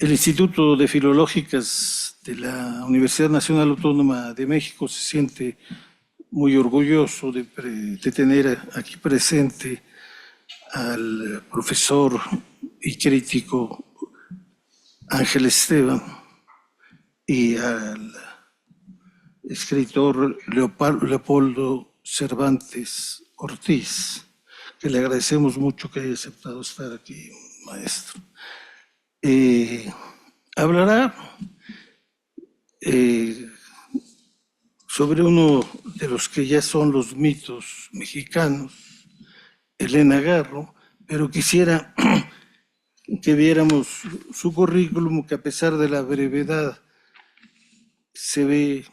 El Instituto de Filológicas de la Universidad Nacional Autónoma de México se siente muy orgulloso de tener aquí presente al profesor y crítico Ángel Esteban y al escritor Leopoldo Cervantes Ortiz, que le agradecemos mucho que haya aceptado estar aquí, maestro. Hablará sobre uno de los que ya son los mitos mexicanos, Elena Garro, pero quisiera que viéramos su currículum, que a pesar de la brevedad se ve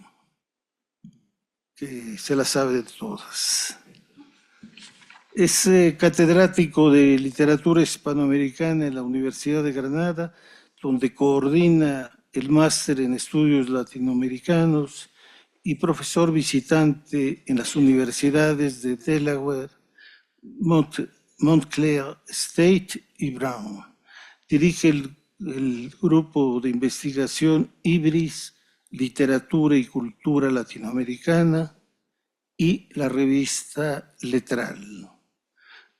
que se la sabe de todas. Es catedrático de literatura hispanoamericana en la Universidad de Granada, donde coordina el máster en estudios latinoamericanos y profesor visitante en las universidades de Delaware, Montclair State y Brown. Dirige el grupo de investigación IBRIS, Literatura y Cultura Latinoamericana, y la revista Letral.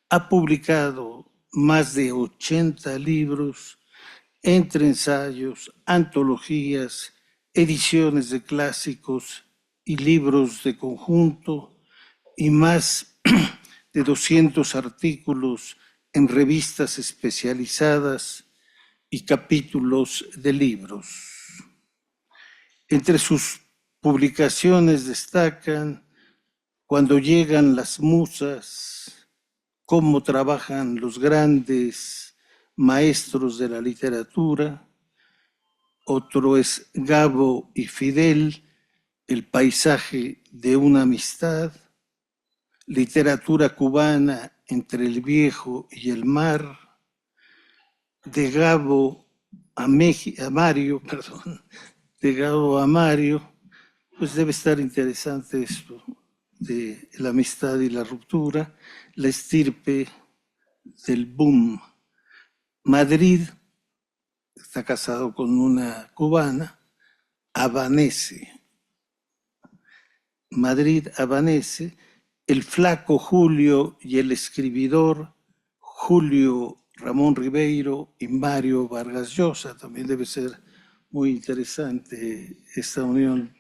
Ha publicado más de 80 libros, entre ensayos, antologías, ediciones de clásicos y libros de conjunto, y más de 200 artículos en revistas especializadas y capítulos de libros. Entre sus publicaciones destacan Cuando llegan las musas, Cómo trabajan los grandes maestros de la literatura. Otro es Gabo y Fidel, El paisaje de una amistad. Literatura cubana entre el viejo y el mar. De Gabo a Mario, de Gabo a Mario, pues debe estar interesante esto de la amistad y la ruptura, la estirpe del boom. Madrid, está casado con una cubana, Avanese. Madrid, Avanese, El flaco Julio y el escribidor Julio Ramón Ribeiro y Mario Vargas Llosa. También debe ser muy interesante esta unión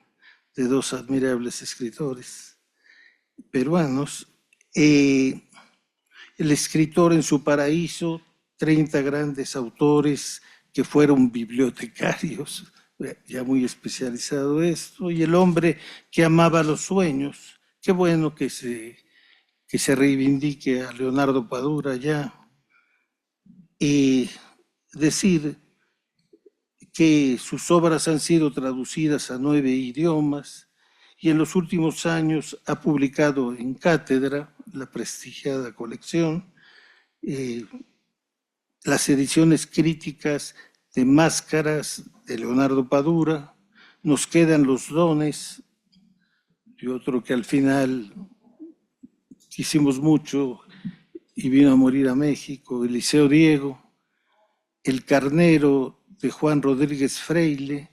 de dos admirables escritores peruanos. El escritor en su paraíso, 30 grandes autores que fueron bibliotecarios, ya muy especializado esto, y El hombre que amaba los sueños. Qué bueno que se reivindique a Leonardo Padura ya, y decir que sus obras han sido traducidas a 9 idiomas, y en los últimos años ha publicado en Cátedra, la prestigiada colección, las ediciones críticas de Máscaras de Leonardo Padura, Nos quedan los dones, y otro que al final quisimos mucho y vino a morir a México, Eliseo Diego, El carnero de Juan Rodríguez Freile,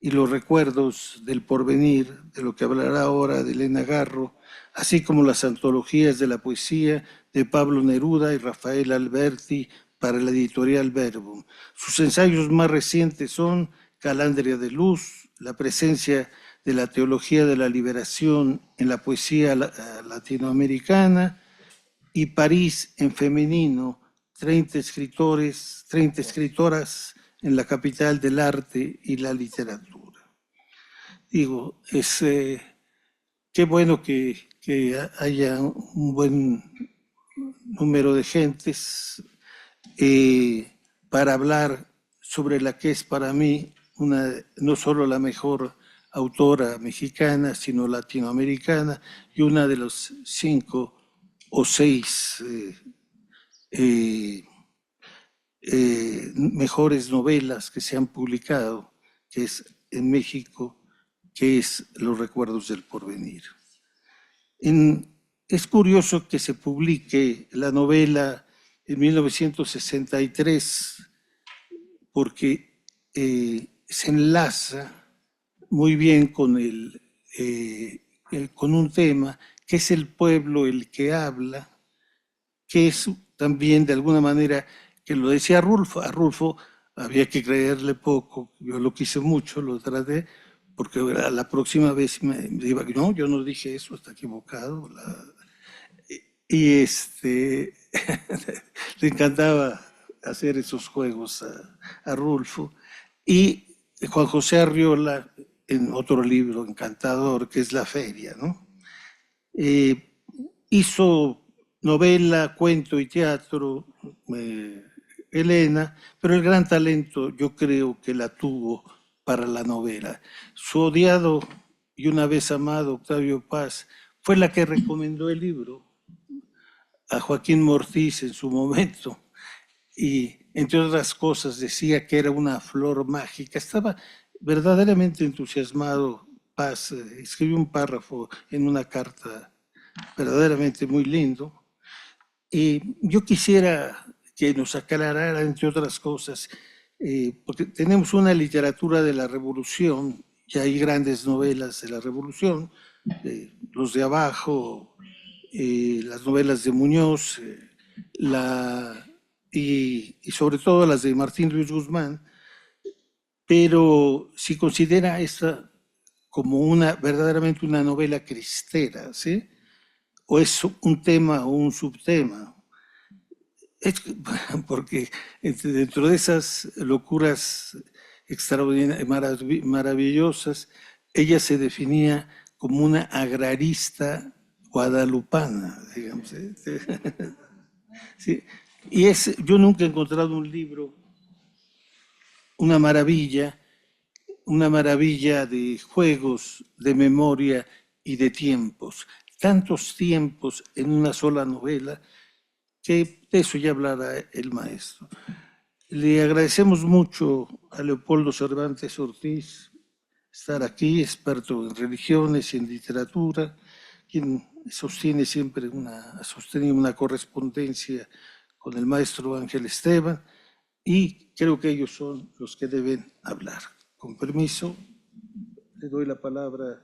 y Los recuerdos del porvenir, de lo que hablará ahora de Elena Garro, así como las antologías de la poesía de Pablo Neruda y Rafael Alberti para la editorial Verbum. Sus ensayos más recientes son Calandria de Luz, la presencia de la teología de la liberación en la poesía latinoamericana, y París en femenino, 30 escritores, 30 escritoras en la capital del arte y la literatura. Digo, qué bueno que haya un buen número de gentes para hablar sobre la que es para mí no solo la mejor autora mexicana, sino latinoamericana, y una de los 5 o 6 mejores novelas que se han publicado, que es en México, que es Los recuerdos del porvenir. Es curioso que se publique la novela en 1963, porque se enlaza muy bien con un tema que es el pueblo el que habla, que es también de alguna manera, que lo decía Rulfo, a Rulfo había que creerle poco, yo lo quise mucho, lo traté, porque a la próxima vez me iba, no, yo no dije eso, está equivocado. Y le encantaba hacer esos juegos a Rulfo. Y Juan José Arriola, en otro libro encantador, que es La Feria, ¿no? Hizo novela, cuento y teatro, Elena, pero el gran talento yo creo que la tuvo para la novela. Su odiado y una vez amado Octavio Paz fue la que recomendó el libro a Joaquín Mortiz en su momento, y entre otras cosas decía que era una flor mágica. Estaba verdaderamente entusiasmado Paz, escribió un párrafo en una carta verdaderamente muy lindo. Y yo quisiera que nos aclarara, entre otras cosas, porque tenemos una literatura de la Revolución, y hay grandes novelas de la Revolución, Los de Abajo, las novelas de Muñoz, y sobre todo las de Martín Luis Guzmán, pero si considera esta como verdaderamente una novela cristera, ¿sí? O es un tema o un subtema. Porque dentro de esas locuras extraordinarias, maravillosas, ella se definía como una agrarista guadalupana, digamos. Sí. Y yo nunca he encontrado un libro, una maravilla de juegos, de memoria y de tiempos. Tantos tiempos en una sola novela, que de eso ya hablará el maestro. Le agradecemos mucho a Leopoldo Cervantes Ortiz estar aquí, experto en religiones y en literatura, quien ha sostenido una correspondencia con el maestro Ángel Esteban, y creo que ellos son los que deben hablar. Con permiso, le doy la palabra a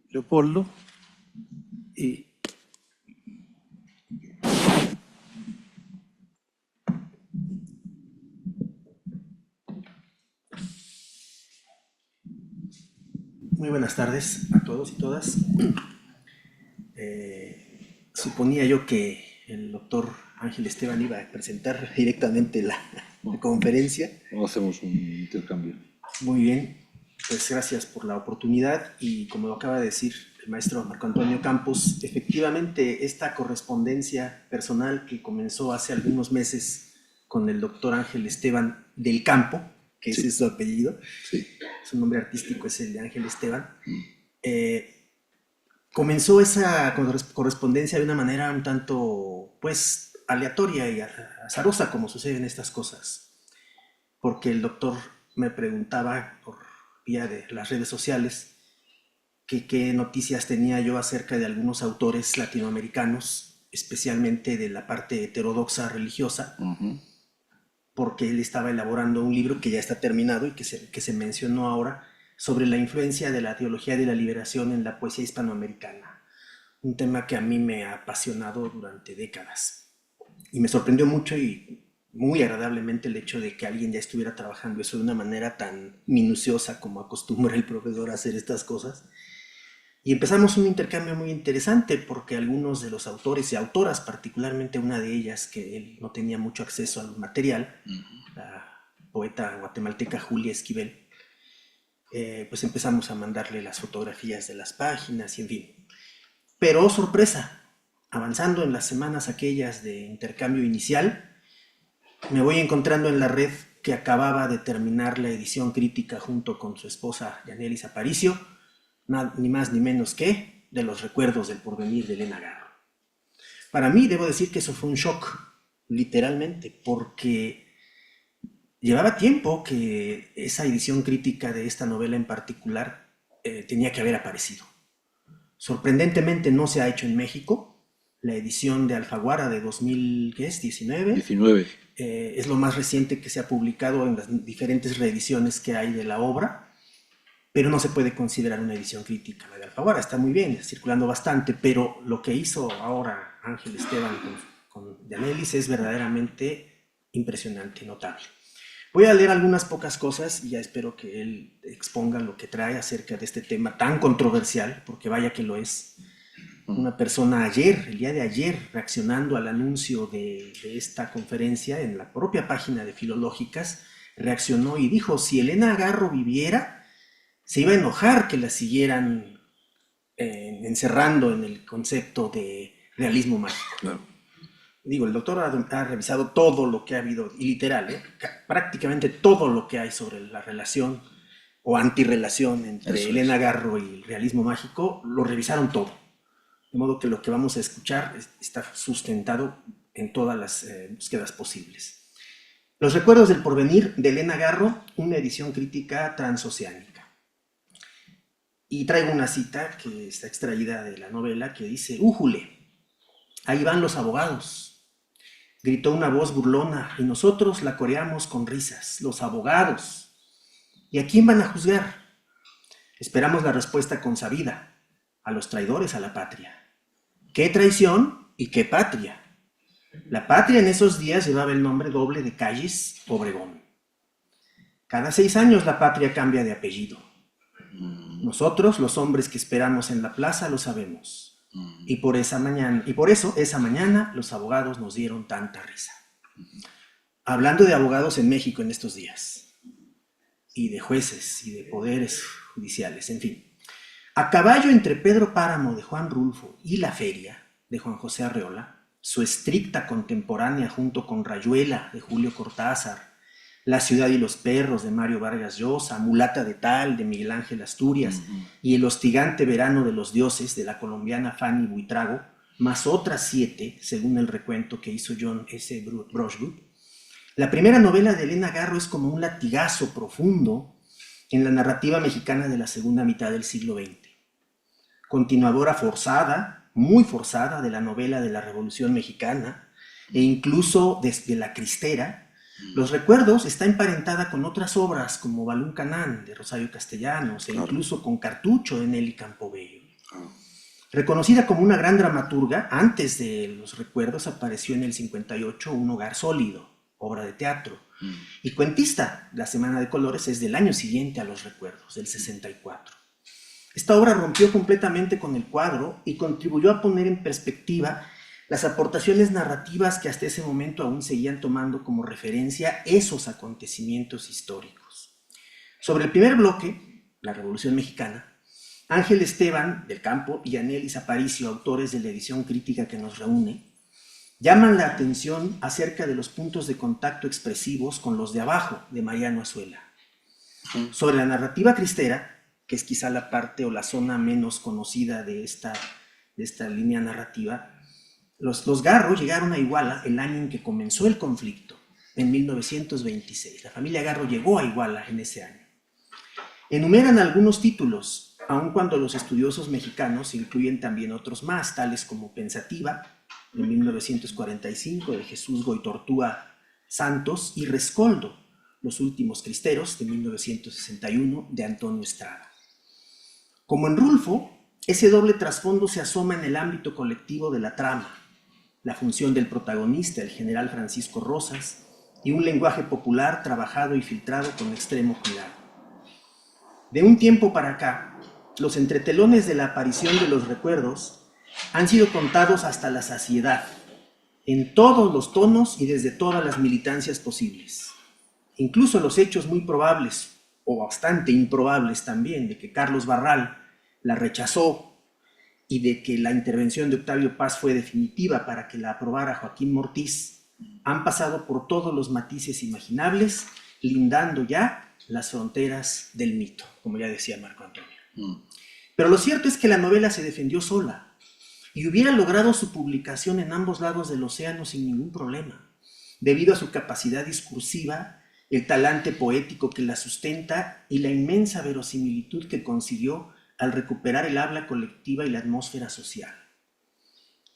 Leopoldo. Y Muy buenas tardes a todos y todas. Suponía yo que el doctor Ángel Esteban iba a presentar directamente la conferencia. No hacemos un intercambio. Muy bien, pues gracias por la oportunidad y como lo acaba de decir el maestro Marco Antonio Campos, efectivamente esta correspondencia personal que comenzó hace algunos meses con el doctor Ángel Esteban del Campo, que ese es su apellido, sí. Su nombre artístico es el de Ángel Esteban, comenzó esa correspondencia de una manera un tanto, pues, aleatoria y azarosa, como suceden estas cosas, porque el doctor me preguntaba por vía de las redes sociales que qué noticias tenía yo acerca de algunos autores latinoamericanos, especialmente de la parte heterodoxa religiosa, porque él estaba elaborando un libro que ya está terminado y que se mencionó ahora, sobre la influencia de la teología de la liberación en la poesía hispanoamericana, un tema que a mí me ha apasionado durante décadas. Y me sorprendió mucho y muy agradablemente el hecho de que alguien ya estuviera trabajando eso de una manera tan minuciosa como acostumbra el profesor a hacer estas cosas. Y empezamos un intercambio muy interesante porque algunos de los autores y autoras, particularmente una de ellas que él no tenía mucho acceso al material, la poeta guatemalteca Julia Esquivel, pues empezamos a mandarle las fotografías de las páginas y en fin. Pero, oh sorpresa, avanzando en las semanas aquellas de intercambio inicial, me voy encontrando en la red que acababa de terminar la edición crítica junto con su esposa Yanelis Aparicio, ni más ni menos que de los recuerdos del porvenir de Elena Garro. Para mí, debo decir que eso fue un shock, literalmente, porque llevaba tiempo que esa edición crítica de esta novela en particular tenía que haber aparecido. Sorprendentemente no se ha hecho en México, la edición de Alfaguara de 2019. 19. Es lo más reciente que se ha publicado en las diferentes reediciones que hay de la obra, pero no se puede considerar una edición crítica la de Alfaguara. Está muy bien, circulando bastante, pero lo que hizo ahora Ángel Esteban con de Anelis es verdaderamente impresionante y notable. Voy a leer algunas pocas cosas y ya espero que él exponga lo que trae acerca de este tema tan controversial, porque vaya que lo es. Una persona el día de ayer, reaccionando al anuncio de esta conferencia en la propia página de Filológicas, reaccionó y dijo, si Elena Garro viviera, se iba a enojar que la siguieran encerrando en el concepto de realismo mágico. Claro. Digo, el doctor ha revisado todo lo que ha habido, y literal, prácticamente todo lo que hay sobre la relación o antirrelación entre Elena Garro y el realismo mágico, lo revisaron todo. De modo que lo que vamos a escuchar está sustentado en todas las búsquedas posibles. Los recuerdos del porvenir de Elena Garro, una edición crítica transoceánica. Y traigo una cita que está extraída de la novela que dice, ¡újule! Ahí van los abogados. Gritó una voz burlona y nosotros la coreamos con risas. Los abogados. ¿Y a quién van a juzgar? Esperamos la respuesta consabida. A los traidores a la patria. ¿Qué traición y qué patria? La patria en esos días llevaba el nombre doble de Calles Obregón. Cada 6 años la patria cambia de apellido. Nosotros, los hombres que esperamos en la plaza, lo sabemos. Y por eso esa mañana los abogados nos dieron tanta risa. Hablando de abogados en México en estos días, y de jueces y de poderes judiciales, en fin. A caballo entre Pedro Páramo de Juan Rulfo y La Feria de Juan José Arreola, su estricta contemporánea junto con Rayuela de Julio Cortázar, La ciudad y los perros de Mario Vargas Llosa, Mulata de Tal de Miguel Ángel Asturias y El hostigante verano de los dioses de la colombiana Fanny Buitrago, más otras 7, según el recuento que hizo John S. Brushwood. La primera novela de Elena Garro es como un latigazo profundo en la narrativa mexicana de la segunda mitad del siglo XX. Continuadora forzada, muy forzada, de la novela de la Revolución Mexicana, e incluso desde La Cristera, Los recuerdos está emparentada con otras obras como Balún Canán de Rosario Castellanos, e incluso con Cartucho de Nelly Campobello. Reconocida como una gran dramaturga, antes de Los recuerdos apareció en el 58 Un hogar sólido, obra de teatro, y cuentista. La Semana de Colores es del año siguiente a Los recuerdos, del 64. Esta obra rompió completamente con el cuadro y contribuyó a poner en perspectiva las aportaciones narrativas que hasta ese momento aún seguían tomando como referencia esos acontecimientos históricos. Sobre el primer bloque, la Revolución Mexicana, Ángel Esteban del Campo y Anelis Aparicio, autores de la edición crítica que nos reúne, llaman la atención acerca de los puntos de contacto expresivos con los de abajo de Mariano Azuela. Sobre la narrativa cristera, que es quizá la parte o la zona menos conocida de esta línea narrativa, los Garro llegaron a Iguala el año en que comenzó el conflicto, en 1926. La familia Garro llegó a Iguala en ese año. Enumeran algunos títulos, aun cuando los estudiosos mexicanos incluyen también otros más, tales como Pensativa, de 1945, de Jesús Goitortúa Santos, y Rescoldo, Los últimos cristeros, de 1961, de Antonio Estrada. Como en Rulfo, ese doble trasfondo se asoma en el ámbito colectivo de la trama, la función del protagonista, el general Francisco Rosas, y un lenguaje popular trabajado y filtrado con extremo cuidado. De un tiempo para acá, los entretelones de la aparición de Los recuerdos han sido contados hasta la saciedad, en todos los tonos y desde todas las militancias posibles. Incluso los hechos muy probables, o bastante improbables también, de que Carlos Barral la rechazó y de que la intervención de Octavio Paz fue definitiva para que la aprobara Joaquín Mortiz, han pasado por todos los matices imaginables, lindando ya las fronteras del mito, como ya decía Marco Antonio. Pero lo cierto es que la novela se defendió sola y hubiera logrado su publicación en ambos lados del océano sin ningún problema, debido a su capacidad discursiva, el talante poético que la sustenta y la inmensa verosimilitud que consiguió al recuperar el habla colectiva y la atmósfera social.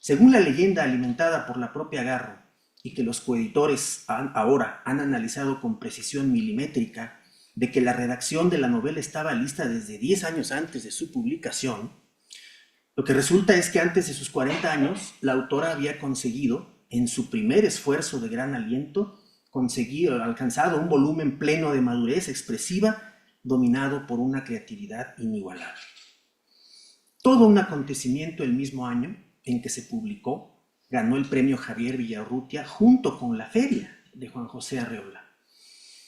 Según la leyenda alimentada por la propia Garro, y que los coeditores ahora han analizado con precisión milimétrica, de que la redacción de la novela estaba lista desde 10 años antes de su publicación, lo que resulta es que antes de sus 40 años, la autora había conseguido, en su primer esfuerzo de gran aliento, alcanzado un volumen pleno de madurez expresiva, dominado por una creatividad inigualable. Todo un acontecimiento el mismo año en que se publicó, ganó el premio Javier Villarrutia junto con La Feria de Juan José Arreola.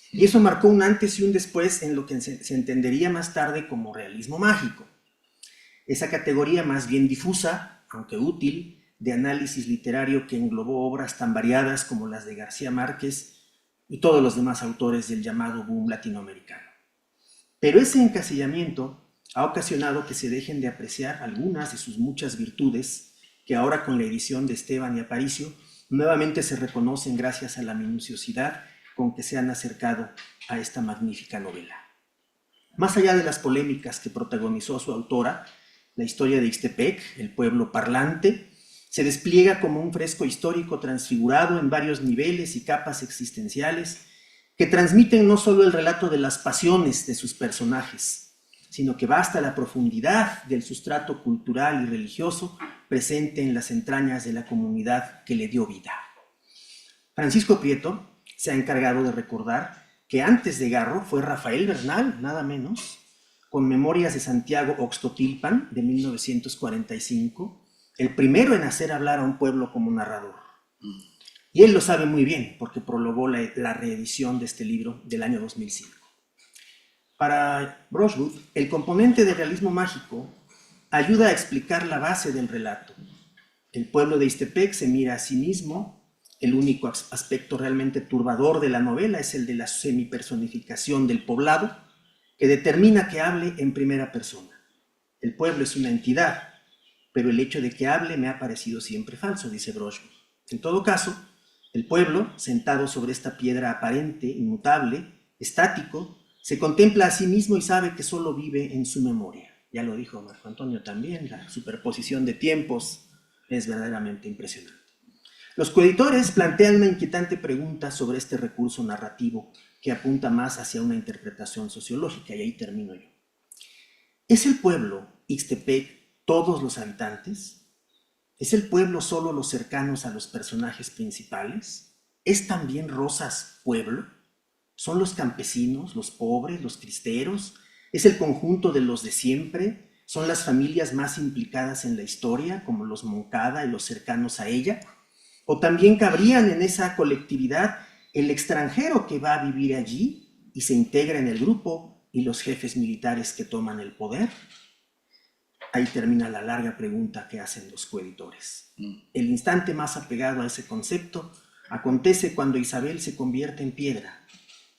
Y eso marcó un antes y un después en lo que se entendería más tarde como realismo mágico. Esa categoría más bien difusa, aunque útil, de análisis literario que englobó obras tan variadas como las de García Márquez y todos los demás autores del llamado boom latinoamericano. Pero ese encasillamiento ha ocasionado que se dejen de apreciar algunas de sus muchas virtudes que ahora con la edición de Esteban y Aparicio nuevamente se reconocen gracias a la minuciosidad con que se han acercado a esta magnífica novela. Más allá de las polémicas que protagonizó su autora, la historia de Ixtepec, el pueblo parlante, se despliega como un fresco histórico transfigurado en varios niveles y capas existenciales que transmiten no solo el relato de las pasiones de sus personajes, sino que va hasta la profundidad del sustrato cultural y religioso presente en las entrañas de la comunidad que le dio vida. Francisco Prieto se ha encargado de recordar que antes de Garro fue Rafael Bernal, nada menos, con Memorias de Santiago Oxtotilpan de 1945, el primero en hacer hablar a un pueblo como narrador. Y él lo sabe muy bien porque prologó la reedición de este libro del año 2005. Para Brushwood, el componente de realismo mágico ayuda a explicar la base del relato. El pueblo de Ixtepec se mira a sí mismo. El único aspecto realmente turbador de la novela es el de la semipersonificación del poblado, que determina que hable en primera persona. El pueblo es una entidad, pero el hecho de que hable me ha parecido siempre falso, dice Brushwood. En todo caso, el pueblo, sentado sobre esta piedra aparente, inmutable, estático, se contempla a sí mismo y sabe que solo vive en su memoria. Ya lo dijo Marco Antonio también, la superposición de tiempos es verdaderamente impresionante. Los coeditores plantean una inquietante pregunta sobre este recurso narrativo que apunta más hacia una interpretación sociológica, y ahí termino yo. ¿Es el pueblo, Ixtepec, todos los habitantes? ¿Es el pueblo solo los cercanos a los personajes principales? ¿Es también Rosas pueblo? ¿Son los campesinos, los pobres, los cristeros? ¿Es el conjunto de los de siempre? ¿Son las familias más implicadas en la historia, como los Moncada y los cercanos a ella? ¿O también cabrían en esa colectividad el extranjero que va a vivir allí y se integra en el grupo y los jefes militares que toman el poder? Ahí termina la larga pregunta que hacen los coeditores. El instante más apegado a ese concepto acontece cuando Isabel se convierte en piedra,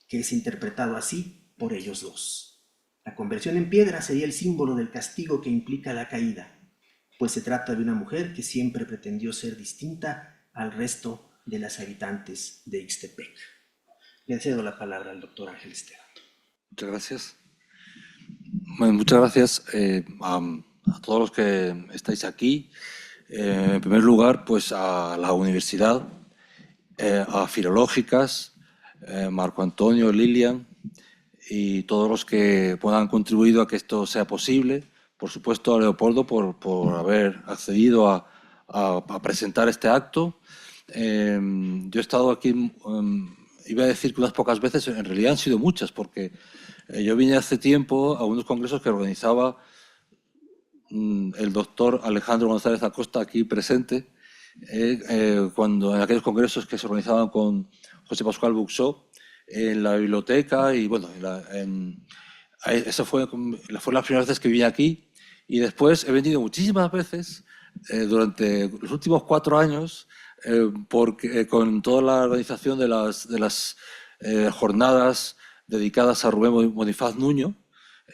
que es interpretado así por ellos dos. La conversión en piedra sería el símbolo del castigo que implica la caída, pues se trata de una mujer que siempre pretendió ser distinta al resto de las habitantes de Ixtepec. Le cedo la palabra al doctor Ángel Esteban. Muchas gracias. Bueno, muchas gracias a todos los que estáis aquí. En primer lugar, pues a la universidad, a Filológicas, Marco Antonio, Lilian y todos los que han contribuido a que esto sea posible. Por supuesto a Leopoldo por haber accedido a presentar este acto. Yo he estado aquí, iba a decir que unas pocas veces, en realidad han sido muchas, porque yo vine hace tiempo a unos congresos que organizaba el doctor Alejandro González Acosta, aquí presente, cuando en aquellos congresos que se organizaban con José Pascual Buxó en la biblioteca, y bueno, esa fue las primeras veces que vine aquí, y después he venido muchísimas veces durante los últimos 4 años, con toda la organización de las jornadas dedicadas a Rubén Bonifaz Nuño,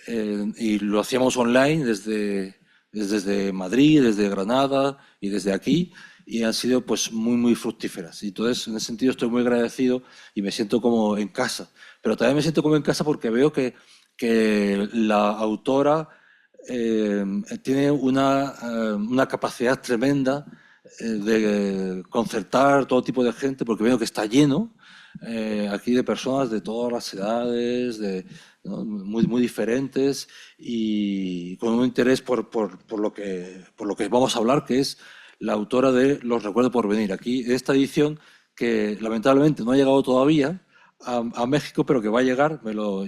y lo hacíamos online desde Madrid, desde Granada y desde aquí, y han sido pues muy fructíferas. Y entonces, en ese sentido, estoy muy agradecido y me siento como en casa. Pero también me siento como en casa porque veo que la autora tiene una capacidad tremenda de concertar todo tipo de gente, porque veo que está lleno aquí de personas de todas las edades, ¿no? Muy diferentes y con un interés por lo que vamos a hablar, que es la autora de Los recuerdos por venir. Aquí, en esta edición, que lamentablemente no ha llegado todavía a México, pero que va a llegar,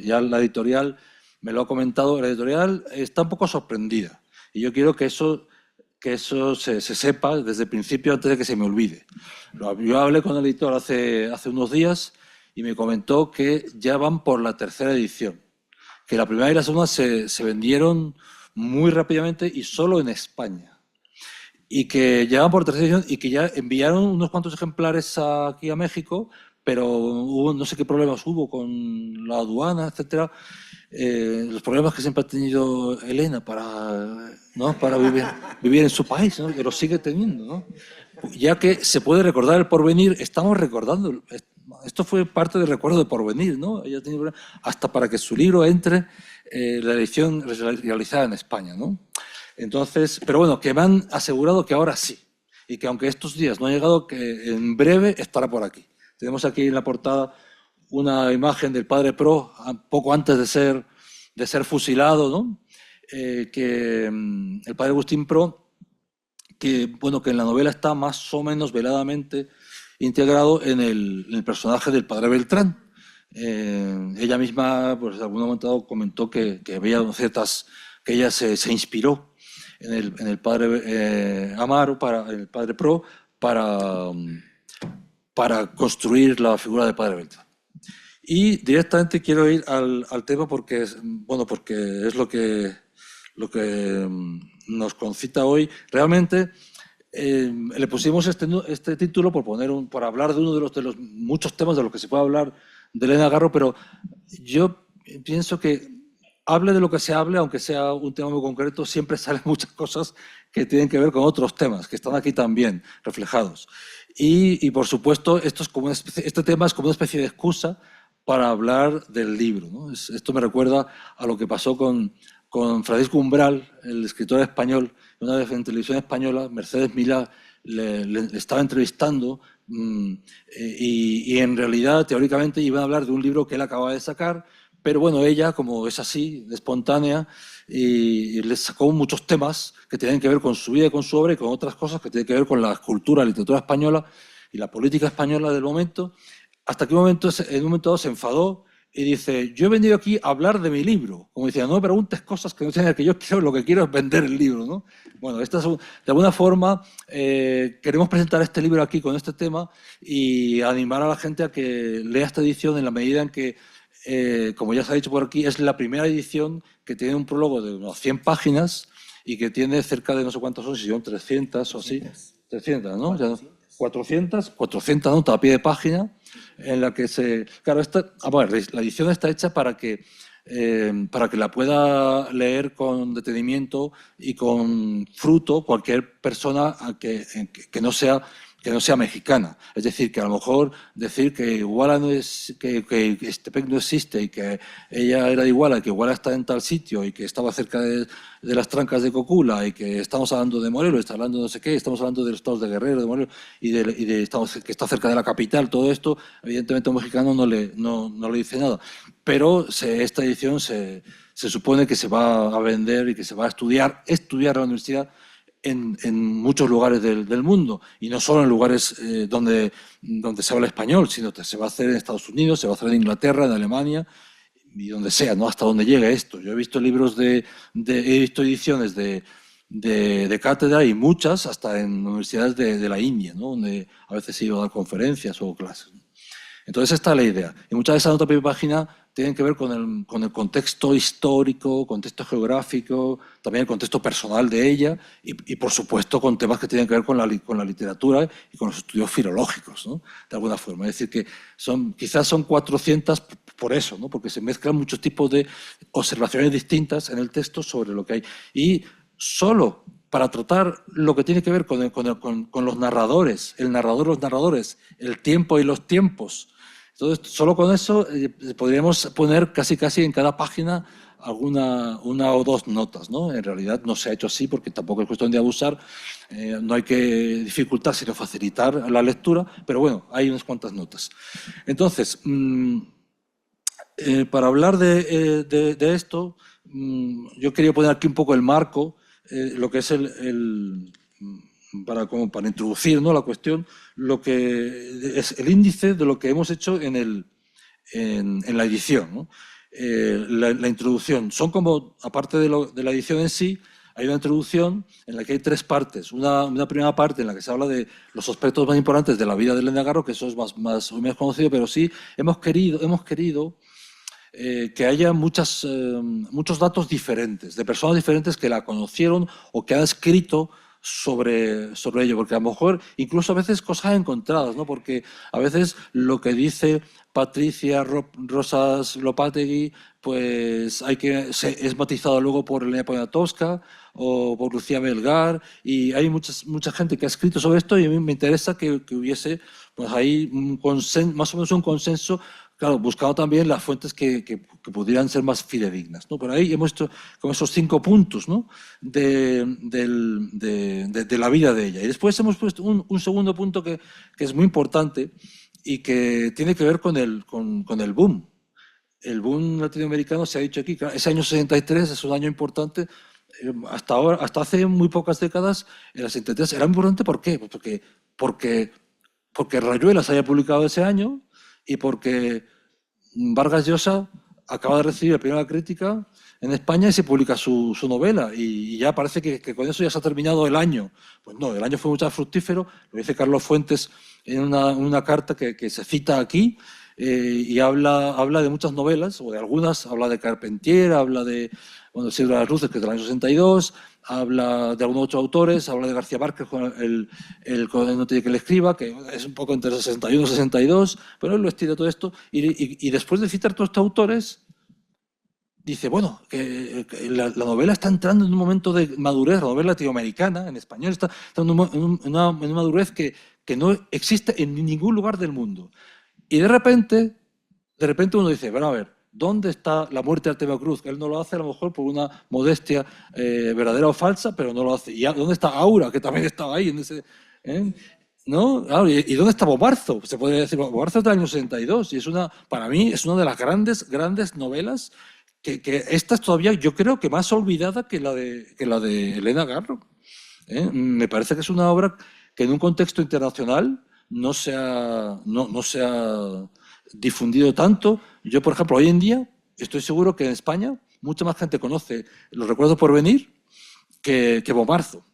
ya la editorial me lo ha comentado, la editorial está un poco sorprendida. Y yo quiero que eso se sepa desde el principio antes de que se me olvide. Yo hablé con el editor hace unos días y me comentó que ya van por la tercera edición, que la primera y la segunda se vendieron muy rápidamente y solo en España. Y que ya van por tercera edición y que ya enviaron unos cuantos ejemplares aquí a México, pero no sé qué problemas hubo con la aduana, etcétera. Los problemas que siempre ha tenido Elena para vivir en su país, ¿no? Que lo sigue teniendo, ¿no? Ya que se puede recordar el porvenir, estamos recordando. Esto fue parte del recuerdo de porvenir, ¿no? Ella tenía problemas hasta para que su libro entre la edición realizada en España, ¿no? Entonces, pero bueno, que me han asegurado que ahora sí, y que aunque estos días no ha llegado, que en breve estará por aquí. Tenemos aquí en la portada una imagen del padre Pro, poco antes de ser fusilado, ¿no? El padre Agustín Pro, que en la novela está más o menos veladamente integrado en el personaje del padre Beltrán. Ella misma, pues en algún momento dado, comentó que había ciertas, que ella se inspiró en el padre Amaro, el padre Pro, para construir la figura del padre Beltrán. Y directamente quiero ir al tema porque es lo que nos concita hoy. Realmente le pusimos este título por hablar de uno de los muchos temas de los que se puede hablar de Elena Garro, pero yo pienso que hable de lo que se hable, aunque sea un tema muy concreto, siempre salen muchas cosas que tienen que ver con otros temas, que están aquí también reflejados. Y por supuesto, este tema es como una especie de excusa para hablar del libro, ¿no? Esto me recuerda a lo que pasó con Francisco Umbral, el escritor español. Una vez en televisión española, Mercedes Milá le estaba entrevistando y en realidad, teóricamente, iban a hablar de un libro que él acababa de sacar, pero bueno, ella, como es así, espontánea, y le sacó muchos temas que tienen que ver con su vida y con su obra y con otras cosas que tienen que ver con la cultura, la literatura española y la política española del momento, hasta que en un momento dado se enfadó y dice, yo he venido aquí a hablar de mi libro. Como decía, no me preguntes cosas que no tienen que yo quiero, lo que quiero es vender el libro, ¿no? Bueno, de alguna forma queremos presentar este libro aquí con este tema y animar a la gente a que lea esta edición en la medida en que, como ya se ha dicho por aquí, es la primera edición que tiene un prólogo de unas 100 páginas y que tiene cerca de no sé cuántas son, si son 300 o así. 300, ¿no? 400 notas a pie de página en la que Claro, la edición está hecha para que la pueda leer con detenimiento y con fruto cualquier persona que no sea mexicana. Es decir, que a lo mejor decir que Iguala que Estepec no existe y que ella era de Iguala, y que Iguala está en tal sitio y que estaba cerca de las trancas de Cocula y que estamos hablando de Morelos, está hablando de no sé qué, estamos hablando de los estados de Guerrero, de Morelos y que está cerca de la capital, todo esto, evidentemente a un mexicano no le dice nada. Pero esta edición se supone que se va a vender y que se va a estudiar en la universidad en muchos lugares del mundo, y no solo en lugares donde se habla español, sino que se va a hacer en Estados Unidos, se va a hacer en Inglaterra, en Alemania, y donde sea, ¿no? Hasta donde llegue esto. Yo he visto libros he visto ediciones de cátedra y muchas hasta en universidades de la India, ¿no? Donde a veces he ido a dar conferencias o clases. Entonces esta es la idea. Y muchas de esas notas de página tienen que ver con el contexto histórico, contexto geográfico, también el contexto personal de ella y por supuesto con temas que tienen que ver con la literatura y con los estudios filológicos, ¿no? De alguna forma. Es decir, que quizás son 400 por eso, ¿no? Porque se mezclan muchos tipos de observaciones distintas en el texto sobre lo que hay. Y solo para tratar lo que tiene que ver con los narradores, el narrador, los narradores, el tiempo y los tiempos. Entonces, solo con eso podríamos poner casi en cada página una o dos notas, ¿no? En realidad no se ha hecho así porque tampoco es cuestión de abusar, no hay que dificultar sino facilitar la lectura, pero bueno, hay unas cuantas notas. Entonces, para hablar de esto, yo quería poner aquí un poco el marco, lo que es para introducir, ¿no?, la cuestión, lo que es el índice de lo que hemos hecho en la edición, ¿no? La introducción. Son como, aparte de la edición en sí, hay una introducción en la que hay tres partes. Una primera parte en la que se habla de los aspectos más importantes de la vida de Elena Garro, que eso es más conocido, pero sí hemos querido que haya muchos datos diferentes, de personas diferentes que la conocieron o que han escrito sobre ello, porque a lo mejor incluso a veces cosas encontradas, ¿no? Porque a veces lo que dice Patricia Rosas Lopategui, pues es matizado luego por Elena Poniatowska o por Lucía Melgar, y hay mucha gente que ha escrito sobre esto, y a mí me interesa que hubiese pues ahí más o menos un consenso. Claro, buscando también las fuentes que pudieran ser más fidedignas, ¿no? Por ahí hemos hecho como esos 5 puntos, ¿no?, de la vida de ella. Y después hemos puesto un segundo punto que es muy importante y que tiene que ver con el boom. El boom latinoamericano, se ha dicho aquí, ese año 63 es un año importante. Hasta ahora, hasta hace muy pocas décadas, en las 73 era muy importante. ¿Por qué? Pues porque Rayuela se había publicado ese año, y porque Vargas Llosa acaba de recibir la primera crítica en España y se publica su novela, y ya parece que con eso ya se ha terminado el año. Pues no, el año fue mucho más fructífero, lo dice Carlos Fuentes en una carta que se cita aquí, y habla de muchas novelas, o de algunas, habla de Carpentier, habla de Silvia de las Luces, que es del año 62, habla de algunos otros autores, habla de García Márquez con el coronel no tiene que le escriba, que es un poco entre el 61 y 62, pero él lo estira todo esto, y después de citar todos estos autores, dice, bueno, que la novela está entrando en un momento de madurez, la novela latinoamericana, en español, está entrando en una madurez que no existe en ningún lugar del mundo. Y de repente uno dice, bueno, a ver, ¿dónde está La muerte de Artemio Cruz? Que él no lo hace a lo mejor por una modestia verdadera o falsa, pero no lo hace. ¿Y dónde está Aura, que también estaba ahí en ese... ¿No? Claro, ¿y dónde está Bomarzo? Se puede decir, Bomarzo es del año 62, y para mí es una de las grandes novelas que esta es todavía, yo creo, que más olvidada que la de Elena Garro. Me parece que es una obra que en un contexto internacional no se ha difundido tanto. Yo, por ejemplo, hoy en día estoy seguro que en España mucha más gente conoce Los recuerdos por venir que Bomarzo.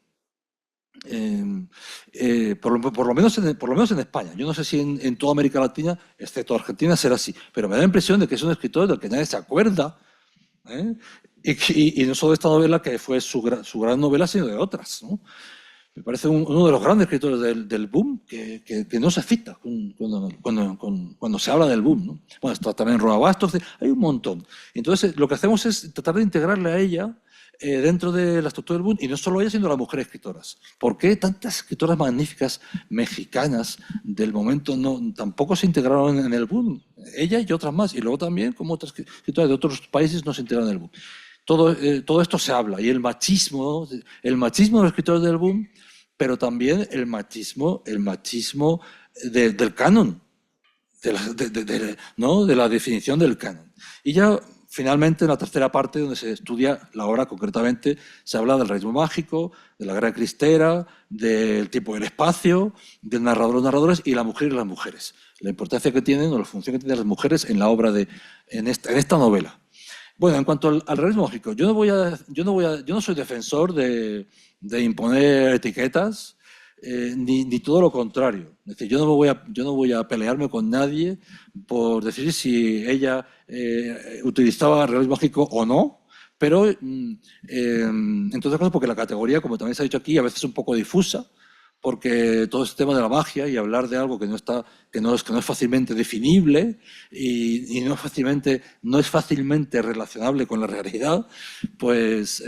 Por lo menos en España. Yo no sé si en toda América Latina, excepto Argentina, será así, pero me da la impresión de que es un escritor del que nadie se acuerda, y no solo de esta novela, que fue su gran novela, sino de otras, ¿no? Me parece uno de los grandes escritores del boom que no se cita cuando se habla del boom, ¿no? Bueno, está también Roa Bastos, hay un montón. Entonces, lo que hacemos es tratar de integrarle a ella dentro de la estructura del boom, y no solo ella, sino las mujeres escritoras. ¿Por qué tantas escritoras magníficas mexicanas del momento tampoco se integraron en el boom? Ella y otras más, y luego también como otras escritoras de otros países no se integraron en el boom. Todo esto se habla, y el machismo de los escritores del boom, pero también el machismo del canon, ¿no?, de la definición del canon. Y ya finalmente, en la tercera parte, donde se estudia la obra concretamente, se habla del realismo mágico, de la guerra cristera, del tiempo y el espacio, del narrador, los narradores, y la mujer y las mujeres. La importancia que tienen, o la función que tienen las mujeres en la obra en esta novela. Bueno, en cuanto al realismo mágico, yo no soy defensor de imponer etiquetas, ni todo lo contrario. Es decir, yo no voy a pelearme con nadie por decir si ella utilizaba realismo mágico o no, pero en todo caso, porque la categoría, como también se ha dicho aquí, a veces es un poco difusa, porque todo este tema de la magia y hablar de algo que no es fácilmente definible y no es fácilmente relacionable con la realidad, pues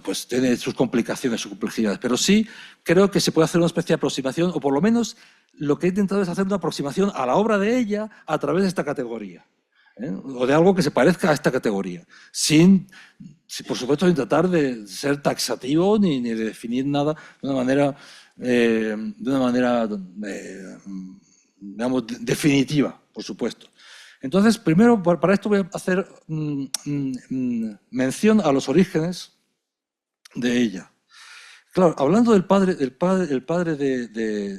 pues tiene sus complicaciones, sus complejidades. Pero sí creo que se puede hacer una especie de aproximación, o por lo menos lo que he intentado es hacer una aproximación a la obra de ella a través de esta categoría. o de algo que se parezca a esta categoría, por supuesto, sin tratar de ser taxativo ni de definir nada de una manera digamos, definitiva, por supuesto. Entonces, primero, para esto voy a hacer mención a los orígenes de ella. Claro, hablando del padre es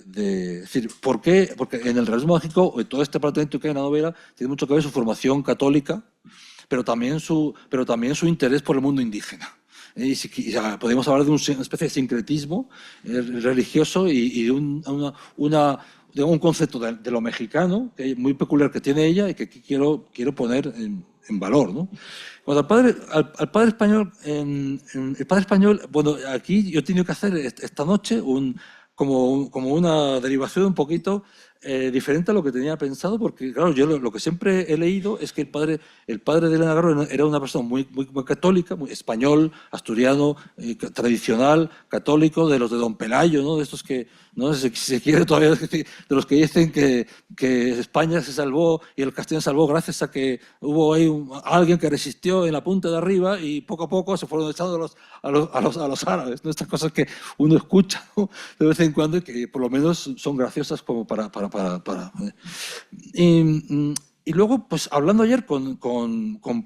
decir, ¿por qué? Porque en el realismo mágico, todo este planteamiento que hay en la novela tiene mucho que ver su formación católica, pero también su interés por el mundo indígena. Y podemos hablar de una especie de sincretismo religioso y de un concepto de lo mexicano que muy peculiar que tiene ella y que aquí quiero poner en valor, ¿no? Cuando al padre español, el padre español, bueno, aquí yo he tenido que hacer esta noche como una derivación un poquito diferente a lo que tenía pensado, porque claro, yo lo que siempre he leído es que el padre de Elena Garro era una persona muy católica, muy español, asturiano, tradicional, católico, de los de Don Pelayo, ¿no? De estos que, no sé si se quiere todavía decir, de los que dicen que España se salvó y el Castilla se salvó gracias a que hubo ahí alguien que resistió en la punta de arriba y poco a poco se fueron echando a los árabes, ¿no? Estas cosas que uno escucha, ¿no? De vez en cuando y que por lo menos son graciosas como para y luego, pues hablando ayer con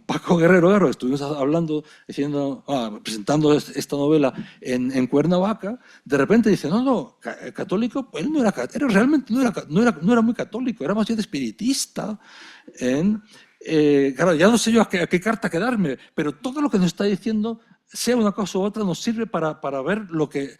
Paco Guerrero, estuvimos hablando, presentando esta novela en Cuernavaca, de repente dice, no, católico, él no era realmente no era muy católico, era más bien espiritista. Claro, ya no sé yo a qué carta quedarme, pero todo lo que nos está diciendo, sea una cosa u otra, nos sirve para ver lo que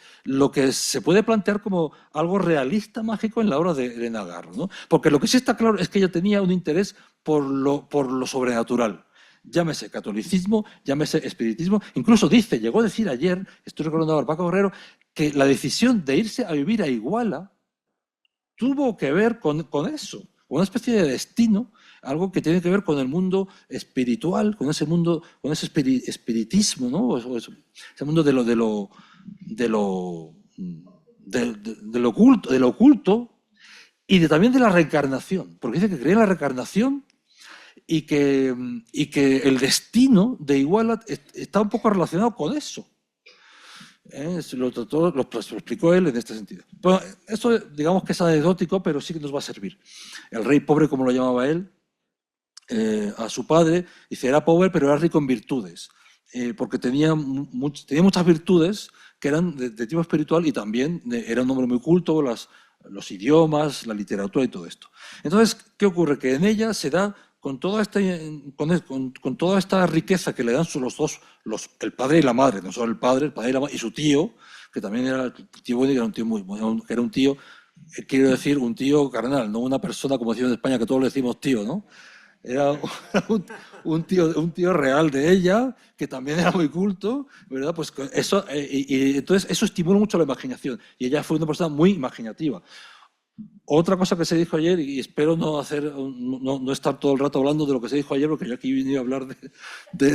se puede plantear como algo realista mágico en la obra de Elena Garro, ¿no? Porque lo que sí está claro es que ella tenía un interés por lo sobrenatural. Llámese catolicismo, llámese espiritismo. Incluso llegó a decir ayer, estoy recordando a Paco Guerrero, que la decisión de irse a vivir a Iguala tuvo que ver con eso, una especie de destino, algo que tiene que ver con el mundo espiritual, con ese espiritismo, ¿no? Ese mundo de lo oculto y también de la reencarnación, porque dice que cree en la reencarnación y que el destino de Iguala está un poco relacionado con eso. Lo explicó él en este sentido. Bueno, esto digamos que es anecdótico, pero sí que nos va a servir. El rey pobre, como lo llamaba él, a su padre, dice, era pobre pero era rico en virtudes, porque tenía muchas virtudes que eran de tipo espiritual y también era un hombre muy culto, los idiomas, la literatura y todo esto. Entonces, ¿qué ocurre? Que en ella se da con toda esta riqueza que le dan los dos, el padre y la madre, no solo el padre y la madre, y su tío, que también era el tío bueno y era un tío muy bueno, que era un tío, quiero decir, un tío carnal, no una persona como decimos en España que todos le decimos tío, ¿no? Era un tío real de ella, que también era muy culto, ¿verdad? Pues eso, y entonces eso estimula mucho la imaginación, y ella fue una persona muy imaginativa. Otra cosa que se dijo ayer, y espero no estar todo el rato hablando de lo que se dijo ayer, porque yo aquí vine a hablar de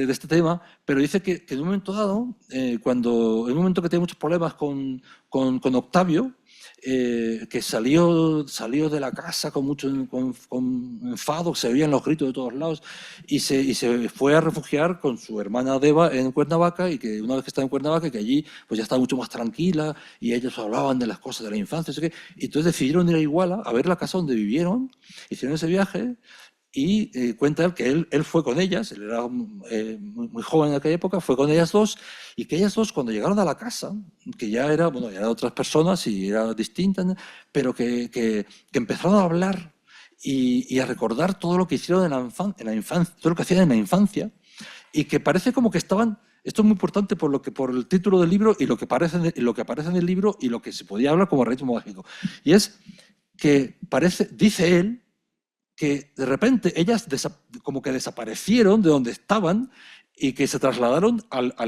este tema, pero dice que en un momento dado, en un momento que tenía muchos problemas con Octavio, que salió de la casa con enfado, se oían los gritos de todos lados y se fue a refugiar con su hermana Deva en Cuernavaca, y que una vez que estaba en Cuernavaca, que allí pues ya estaba mucho más tranquila y ellos hablaban de las cosas de la infancia, y entonces decidieron ir a Iguala a ver la casa donde vivieron, hicieron ese viaje. Y cuenta él que él fue con ellas, él era muy joven en aquella época, fue con ellas dos, y que ellas dos cuando llegaron a la casa, que ya eran otras personas y era distinta, pero que empezaron a hablar y a recordar todo lo que hicieron en la infancia, todo lo que hacían en la infancia, y que parece como que estaban, esto es muy importante por el título del libro y lo que aparece en el libro y lo que se podía hablar como realismo mágico, y es que dice él, que de repente ellas como que desaparecieron de donde estaban y que se trasladaron a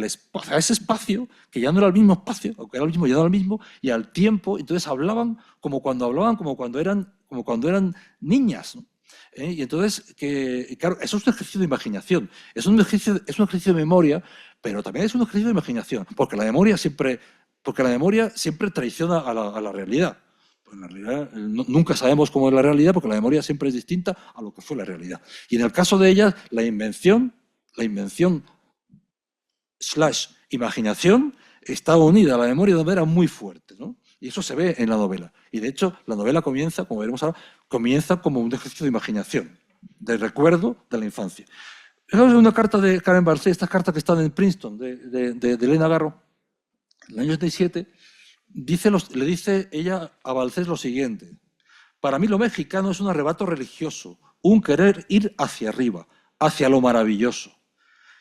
ese espacio, que ya no era el mismo espacio, aunque era el mismo, ya no era el mismo, y al tiempo, entonces hablaban como cuando eran niñas, ¿no? Y entonces, claro, eso es un ejercicio de imaginación, es un ejercicio de memoria, pero también es un ejercicio de imaginación, porque la memoria siempre traiciona a la realidad. Pues en la realidad, nunca sabemos cómo es la realidad porque la memoria siempre es distinta a lo que fue la realidad. Y en el caso de ellas, la invención / imaginación está unida a la memoria de una manera muy fuerte, ¿no? Y eso se ve en la novela. Y de hecho, la novela comienza, como veremos ahora, comienza como un ejercicio de imaginación, de recuerdo de la infancia. Fijaos en una carta de Karen Barclay, estas cartas que están en Princeton, de Elena Garro, en el año 77, le dice ella a Balcells lo siguiente: para mí lo mexicano es un arrebato religioso, un querer ir hacia arriba, hacia lo maravilloso.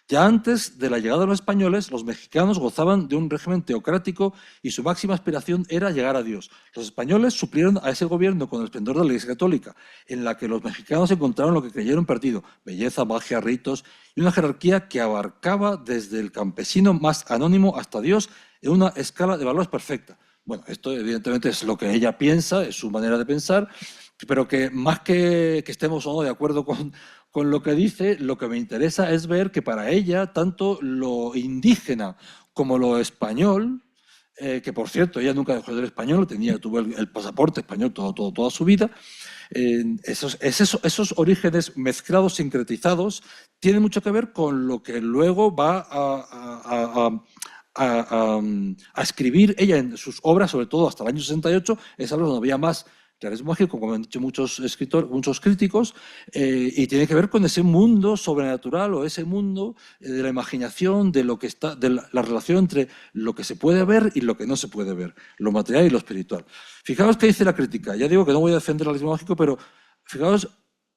Ya antes de la llegada de los españoles, los mexicanos gozaban de un régimen teocrático y su máxima aspiración era llegar a Dios. Los españoles suplieron a ese gobierno con el esplendor de la Iglesia Católica, en la que los mexicanos encontraron lo que creyeron perdido: belleza, magia, ritos y una jerarquía que abarcaba desde el campesino más anónimo hasta Dios en una escala de valores perfecta. Bueno, esto evidentemente es lo que ella piensa, es su manera de pensar, pero que más que estemos o no de acuerdo con lo que dice, lo que me interesa es ver que para ella tanto lo indígena como lo español, que por cierto ella nunca dejó de ser español, tuvo el pasaporte español toda su vida, esos orígenes mezclados, sincretizados, tienen mucho que ver con lo que luego va a escribir ella en sus obras, sobre todo hasta el año 68, es algo donde había más realismo mágico, como han dicho muchos escritores, muchos críticos, y tiene que ver con ese mundo sobrenatural o ese mundo de la imaginación, de lo que está, de la relación entre lo que se puede ver y lo que no se puede ver, lo material y lo espiritual. Fijaos qué dice la crítica. Ya digo que no voy a defender el realismo mágico, pero fijaos,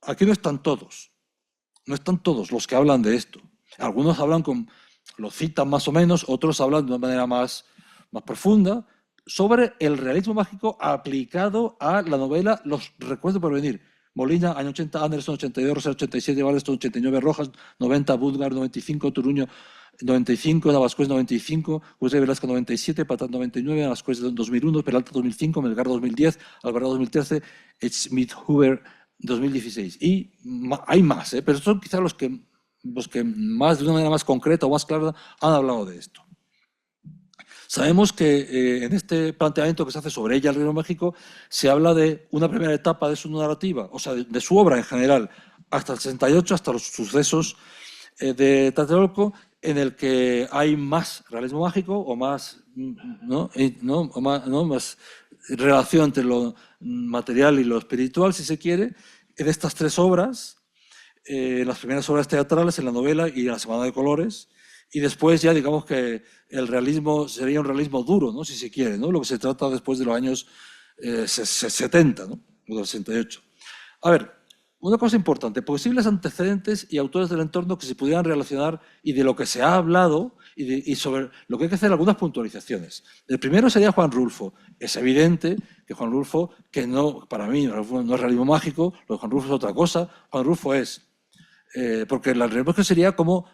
aquí no están todos los que hablan de esto. Algunos hablan lo citan más o menos, otros hablan de una manera más profunda sobre el realismo mágico aplicado a la novela Los recuerdos por venir. Molina, año 80, Anderson, 82, Rosero, 87, Valeston, 89, Rojas, 90, Budgar, 95, Turuño, 95, Navascués, 95, José Velasco, 97, Patat, 99, Navascués, 2001, Peralta, 2005, Melgar, 2010, Alvarado, 2013, Smith, Hoover, 2016. Y hay más, pero son quizás los que más, de una manera más concreta o más clara, han hablado de esto. Sabemos que en este planteamiento que se hace sobre ella, el reino mágico, se habla de una primera etapa de su narrativa, o sea, de su obra en general, hasta el 68, hasta los sucesos de Tlatelolco, en el que hay más realismo mágico o más, más relación entre lo material y lo espiritual, si se quiere, en estas tres obras, en las primeras obras teatrales, en la novela y en la Semana de Colores. Y después ya digamos que el realismo sería un realismo duro, ¿no? Si se quiere, ¿no? Lo que se trata después de los años 70, ¿no? O 68. A ver, una cosa importante: posibles antecedentes y autores del entorno que se pudieran relacionar y de lo que se ha hablado y sobre lo que hay que hacer algunas puntualizaciones. El primero sería Juan Rulfo. Es evidente que Juan Rulfo, que no, para mí no es realismo mágico, lo de Juan Rulfo es otra cosa. Juan Rulfo es, porque el realismo mágico sería cómo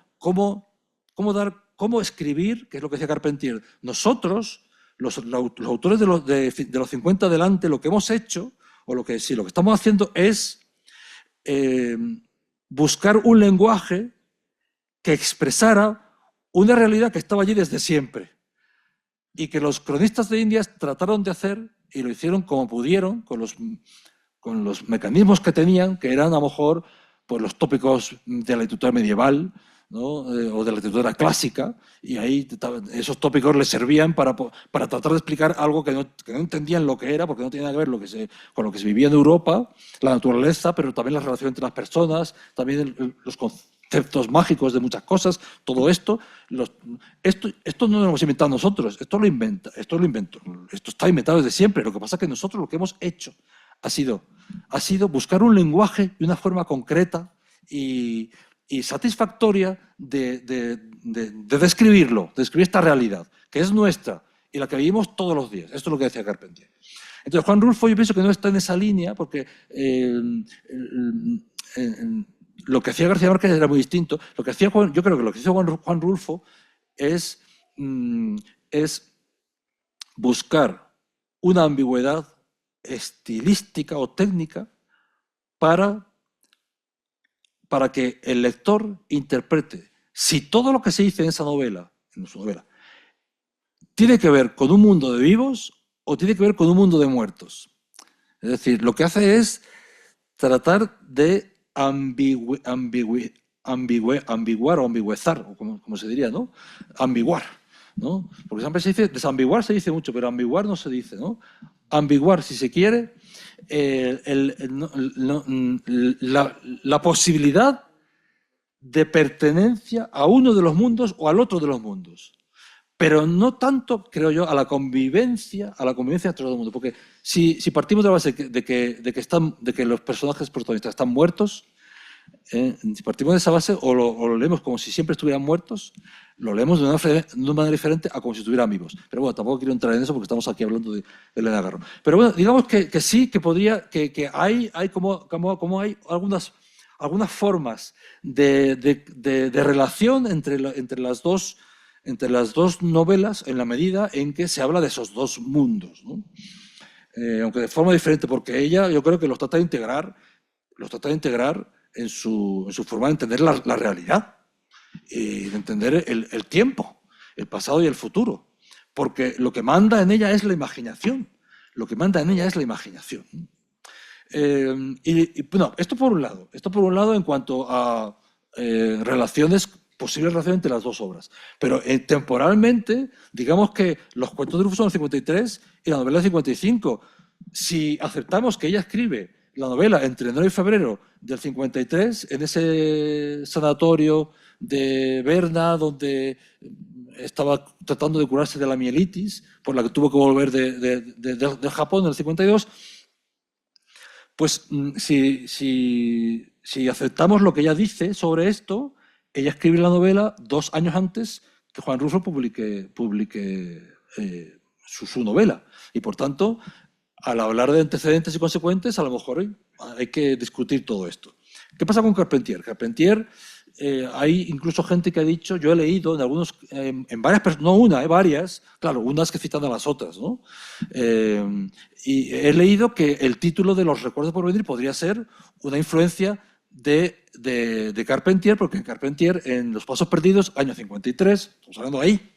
escribir, que es lo que decía Carpentier. Nosotros, los autores de los 50 adelante, lo que hemos hecho, o lo que estamos haciendo es buscar un lenguaje que expresara una realidad que estaba allí desde siempre y que los cronistas de Indias trataron de hacer, y lo hicieron como pudieron, con los mecanismos que tenían, que eran a lo mejor pues, los tópicos de la literatura medieval, ¿no? O de la literatura clásica, y ahí esos tópicos les servían para tratar de explicar algo que no entendían lo que era, porque no tenía nada que ver con lo que se vivía en Europa, la naturaleza, pero también la relación entre las personas, también los conceptos mágicos de muchas cosas, todo esto. Esto no lo hemos inventado nosotros, esto está inventado desde siempre. Lo que pasa es que nosotros lo que hemos hecho ha sido buscar un lenguaje y una forma concreta y satisfactoria de describirlo, de describir esta realidad, que es nuestra y la que vivimos todos los días. Esto es lo que decía Carpentier. Entonces, Juan Rulfo yo pienso que no está en esa línea, porque lo que hacía García Márquez era muy distinto. Yo creo que lo que hizo Juan Rulfo es buscar una ambigüedad estilística o técnica para que el lector interprete si todo lo que se dice en su novela, tiene que ver con un mundo de vivos o tiene que ver con un mundo de muertos. Es decir, lo que hace es tratar de ambiguar o ambigüezar, o como se diría, ¿no? Ambiguar, ¿no? Porque siempre se dice, desambiguar se dice mucho, pero ambiguar no se dice, ¿no? Ambiguar, si se quiere, la posibilidad de pertenencia a uno de los mundos o al otro de los mundos. Pero no tanto, creo yo, a la convivencia entre todo el mundo. Porque si partimos de la base de que los personajes protagonistas están muertos, si partimos de esa base, o lo leemos como si siempre estuvieran muertos, lo leemos de una manera diferente a como si estuvieran vivos. Pero bueno, tampoco quiero entrar en eso porque estamos aquí hablando de Elena Garro. Pero bueno, digamos que sí, que podría, que hay como hay algunas formas de relación entre las dos novelas en la medida en que se habla de esos dos mundos, ¿no? Aunque de forma diferente, porque ella yo creo que los trata de integrar en su forma de entender la realidad y de entender el tiempo, el pasado y el futuro. Porque lo que manda en ella es la imaginación. Bueno, esto por un lado. Esto por un lado en cuanto a posibles relaciones entre las dos obras. Pero temporalmente, digamos que los cuentos de Rufo son del 53 y la novela del 55. Si aceptamos que ella escribe la novela entre enero y febrero del 53, en ese sanatorio de Berna, donde estaba tratando de curarse de la mielitis, por la que tuvo que volver de Japón en el 52, pues si aceptamos lo que ella dice sobre esto, ella escribe la novela 2 años antes que Juan Rulfo publique su novela. Y por tanto, al hablar de antecedentes y consecuentes, a lo mejor hay que discutir todo esto. ¿Qué pasa con Carpentier? Carpentier, hay incluso gente que ha dicho, yo he leído en varias personas, no una, varias, claro, unas que citan a las otras, ¿no? Y he leído que el título de Los recuerdos por venir podría ser una influencia de Carpentier, porque en Carpentier, en Los pasos perdidos, año 53, estamos hablando ahí,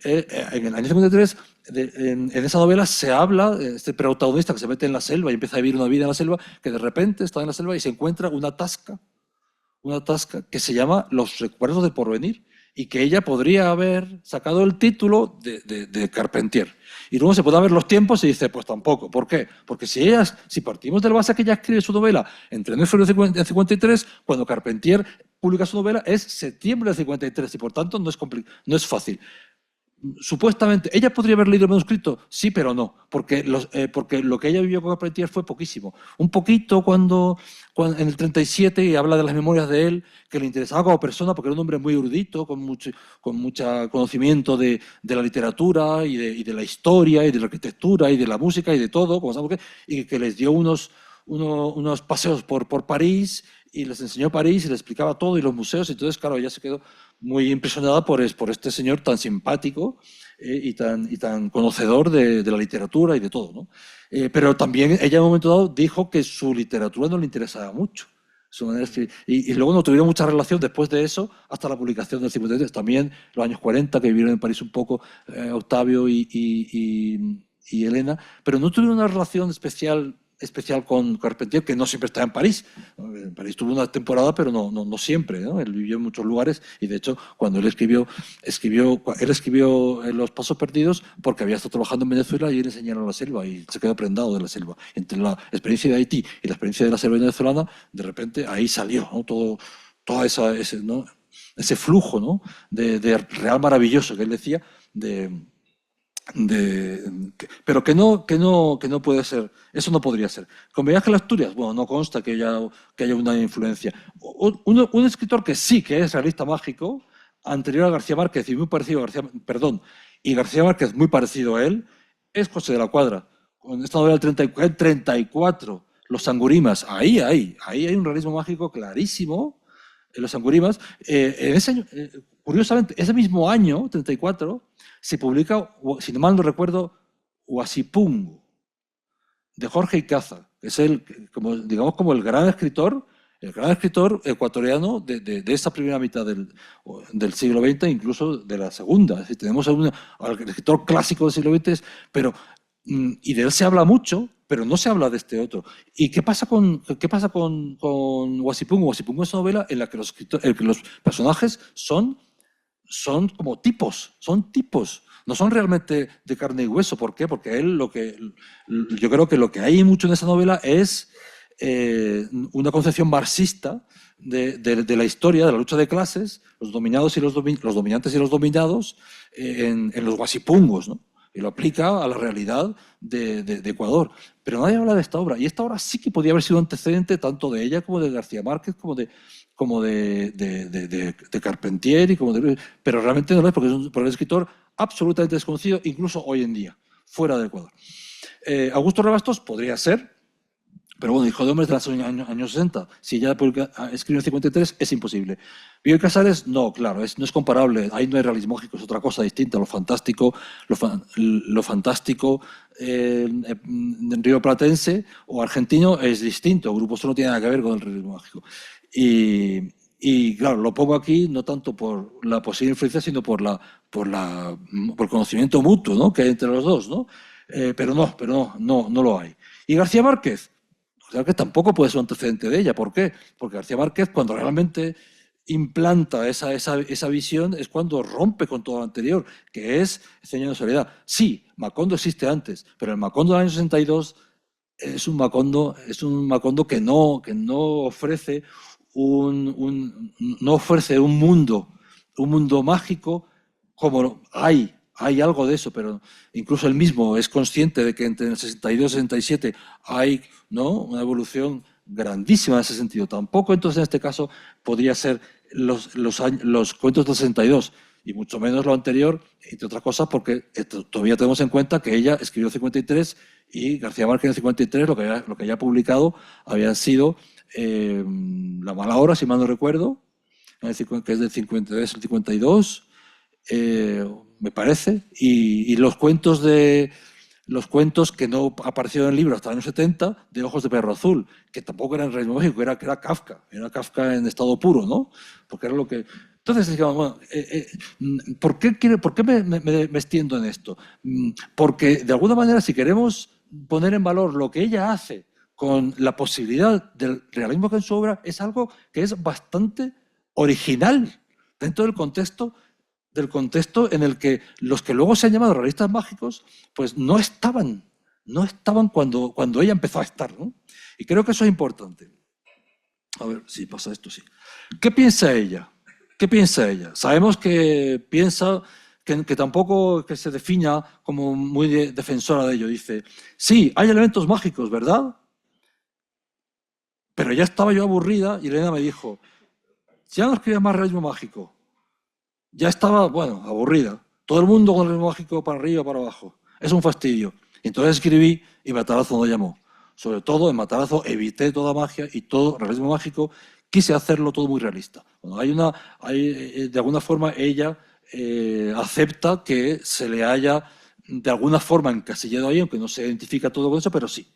en el año 53, en esa novela se habla de este protagonista que se mete en la selva y empieza a vivir una vida en la selva, que de repente está en la selva y se encuentra una tasca que se llama Los recuerdos del porvenir, y que ella podría haber sacado el título de Carpentier. Y luego se pueden ver los tiempos y dice, pues tampoco. ¿Por qué? Porque si partimos de la base que ella escribe su novela entre enero y febrero del 53, cuando Carpentier publica su novela es septiembre del 53, y por tanto no es fácil. Supuestamente, ¿ella podría haber leído el manuscrito? Sí, pero no, porque lo que ella vivió con Carpentier fue poquísimo. Un poquito cuando en el 37 y habla de las memorias de él, que le interesaba como persona, porque era un hombre muy erudito, con mucho conocimiento de la literatura y de la historia y de la arquitectura y de la música y de todo, como sabemos y que les dio unos paseos por París y les enseñó París y les explicaba todo y los museos. Entonces, claro, ella se quedó muy impresionada por este señor tan simpático y tan conocedor de la literatura y de todo, ¿no? Pero también ella en un momento dado dijo que su literatura no le interesaba mucho. Y luego no tuvieron mucha relación después de eso hasta la publicación del 53. También los años 40, que vivieron en París un poco, Octavio y Elena, pero no tuvieron una relación especial con Carpentier, que no siempre está en París. En París tuvo una temporada, pero no siempre, ¿no? Él vivió en muchos lugares y, de hecho, cuando él escribió Los pasos perdidos porque había estado trabajando en Venezuela y él enseñaron la selva y se quedó prendado de la selva. Entre la experiencia de Haití y la experiencia de la selva venezolana, de repente ahí salió, ¿no? Todo ese flujo, ¿no? de real maravilloso que él decía, pero que no puede ser, eso no podría ser. Con Viaje a las Asturias, bueno, no consta que haya una influencia. Un escritor que sí que es realista mágico, anterior a García Márquez y muy parecido a García Márquez muy parecido a él, es José de la Cuadra. Con esta novela del 34, Los Sangurimas, ahí hay un realismo mágico clarísimo en Los Sangurimas. Curiosamente, ese mismo año, 34, se publica, si no mal no recuerdo, Huasipungu, de Jorge Icaza, que es como el gran escritor ecuatoriano de esa primera mitad del siglo XX, incluso de la segunda. Es decir, tenemos al escritor clásico del siglo XX, y de él se habla mucho, pero no se habla de este otro. ¿Y qué pasa con Huasipungu? Huasipungu es una novela en la que los personajes son como tipos, no son realmente de carne y hueso. ¿Por qué? Porque yo creo que lo que hay mucho en esa novela es una concepción marxista de la historia, de la lucha de clases, los dominados y los dominantes y los dominados en los Huasipungos, ¿no? Y lo aplica a la realidad de Ecuador. Pero nadie habla de esta obra. Y esta obra sí que podía haber sido antecedente tanto de ella como de García Márquez, como de Carpentier, pero realmente no lo es, porque es un escritor absolutamente desconocido, incluso hoy en día, fuera de Ecuador. Augusto Rabastos podría ser, pero bueno, Hijo de Hombres de los años 60. Si ya escribió en 53, es imposible. Bioy Casares, no, claro, no es comparable. Ahí no hay realismo mágico, es otra cosa distinta. Lo fantástico rioplatense o argentino es distinto. Grupo no tiene nada que ver con el realismo mágico. Y claro, lo pongo aquí no tanto por la posible influencia, sino por el conocimiento mutuo, ¿no?, que hay entre los dos, ¿no? Pero no lo hay. Y García Márquez, que tampoco puede ser un antecedente de ella. ¿Por qué? Porque García Márquez, cuando realmente implanta esa visión, es cuando rompe con todo lo anterior, que es Cien años de soledad. Sí, Macondo existe antes, pero el Macondo del año 62 es un Macondo que no ofrece no ofrece un mundo mágico como hay algo de eso, pero incluso él mismo es consciente de que entre el 62 y el 67 hay, ¿no?, una evolución grandísima en ese sentido. Tampoco entonces en este caso podría ser los cuentos del 62 y mucho menos lo anterior, entre otras cosas porque todavía tenemos en cuenta que ella escribió en 53 y García Márquez en 53 lo que había publicado habían sido La mala hora, si mal no recuerdo, que es del 53 al 52, me parece, y los cuentos que no aparecieron en el libro hasta el año 70, de Ojos de Perro Azul, que tampoco eran realismo mágico, era Kafka en estado puro, ¿no? Porque era lo que... Entonces, digamos, bueno, ¿por qué me extiendo en esto? Porque, de alguna manera, si queremos poner en valor lo que ella hace con la posibilidad del realismo que en su obra, es algo que es bastante original dentro del contexto en el que los que luego se han llamado realistas mágicos, pues no estaban cuando ella empezó a estar, ¿no? Y creo que eso es importante. A ver si pasa esto, sí. ¿Qué piensa ella? Sabemos que piensa que tampoco que se defina como muy defensora de ello. Dice, sí, hay elementos mágicos, ¿verdad? Pero ya estaba yo aburrida y Elena me dijo, ya no escribía más realismo mágico. Ya estaba, bueno, aburrida. Todo el mundo con el realismo mágico para arriba, para abajo. Es un fastidio. Entonces escribí y Matarazzo no llamó. Sobre todo en Matarazzo evité toda magia y todo realismo mágico. Quise hacerlo todo muy realista. Bueno, de alguna forma ella acepta que se le haya de alguna forma encasillado ahí, aunque no se identifica todo con eso, pero sí.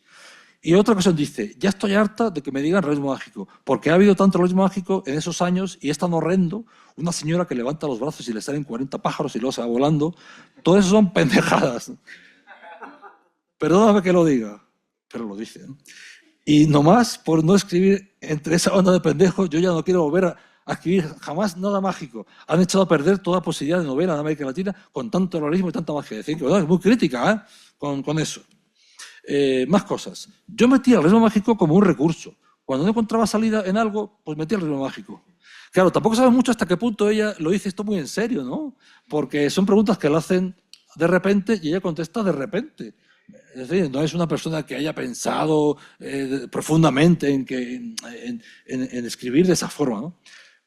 Y otra cosa dice, ya estoy harta de que me digan realismo mágico, porque ha habido tanto realismo mágico en esos años y es tan horrendo, una señora que levanta los brazos y le salen 40 pájaros y luego se va volando, todo eso son pendejadas. Perdóname que lo diga, pero lo dice, ¿no? Y nomás por no escribir entre esa banda de pendejos, yo ya no quiero volver a escribir jamás nada mágico. Han echado a perder toda posibilidad de novela en América Latina con tanto realismo y tanta magia. Es decir, que es muy crítica con eso. Más cosas. Yo metía el realismo mágico como un recurso. Cuando no encontraba salida en algo, pues metía el realismo mágico. Claro, tampoco sabes mucho hasta qué punto ella lo dice esto muy en serio, ¿no? Porque son preguntas que le hacen de repente y ella contesta de repente. Es decir, no es una persona que haya pensado profundamente en escribir de esa forma, ¿no?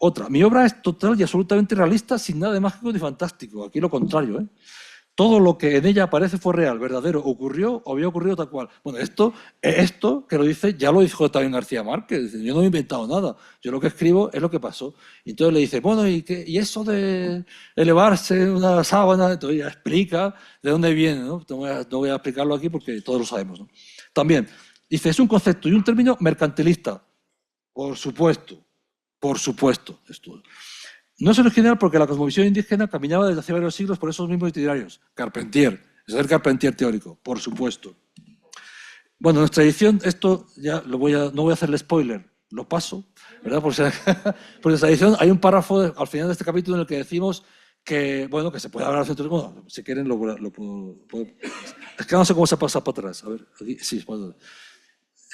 Otra, mi obra es total y absolutamente realista, sin nada de mágico ni fantástico. Aquí lo contrario, ¿eh? Todo lo que en ella aparece fue real, verdadero, ocurrió o había ocurrido tal cual. Bueno, esto que lo dice, ya lo dijo también García Márquez. Yo no he inventado nada. Yo lo que escribo es lo que pasó. Y entonces le dice, bueno, ¿y eso de elevarse en una sábana? Entonces ella explica de dónde viene, ¿no? No voy a explicarlo aquí porque todos lo sabemos, ¿no? También, dice, es un concepto y un término mercantilista. Por supuesto. Esto. No es original porque la cosmovisión indígena caminaba desde hace varios siglos por esos mismos itinerarios. Carpentier, es el Carpentier teórico, por supuesto. Bueno, nuestra edición, esto ya no voy a hacerle spoiler, lo paso, ¿verdad? Porque en nuestra edición hay un párrafo al final de este capítulo en el que decimos que, bueno, que se puede hablar de bueno, si quieren lo puedo. Es que no sé cómo se pasa para atrás. A ver, aquí, sí, puedo.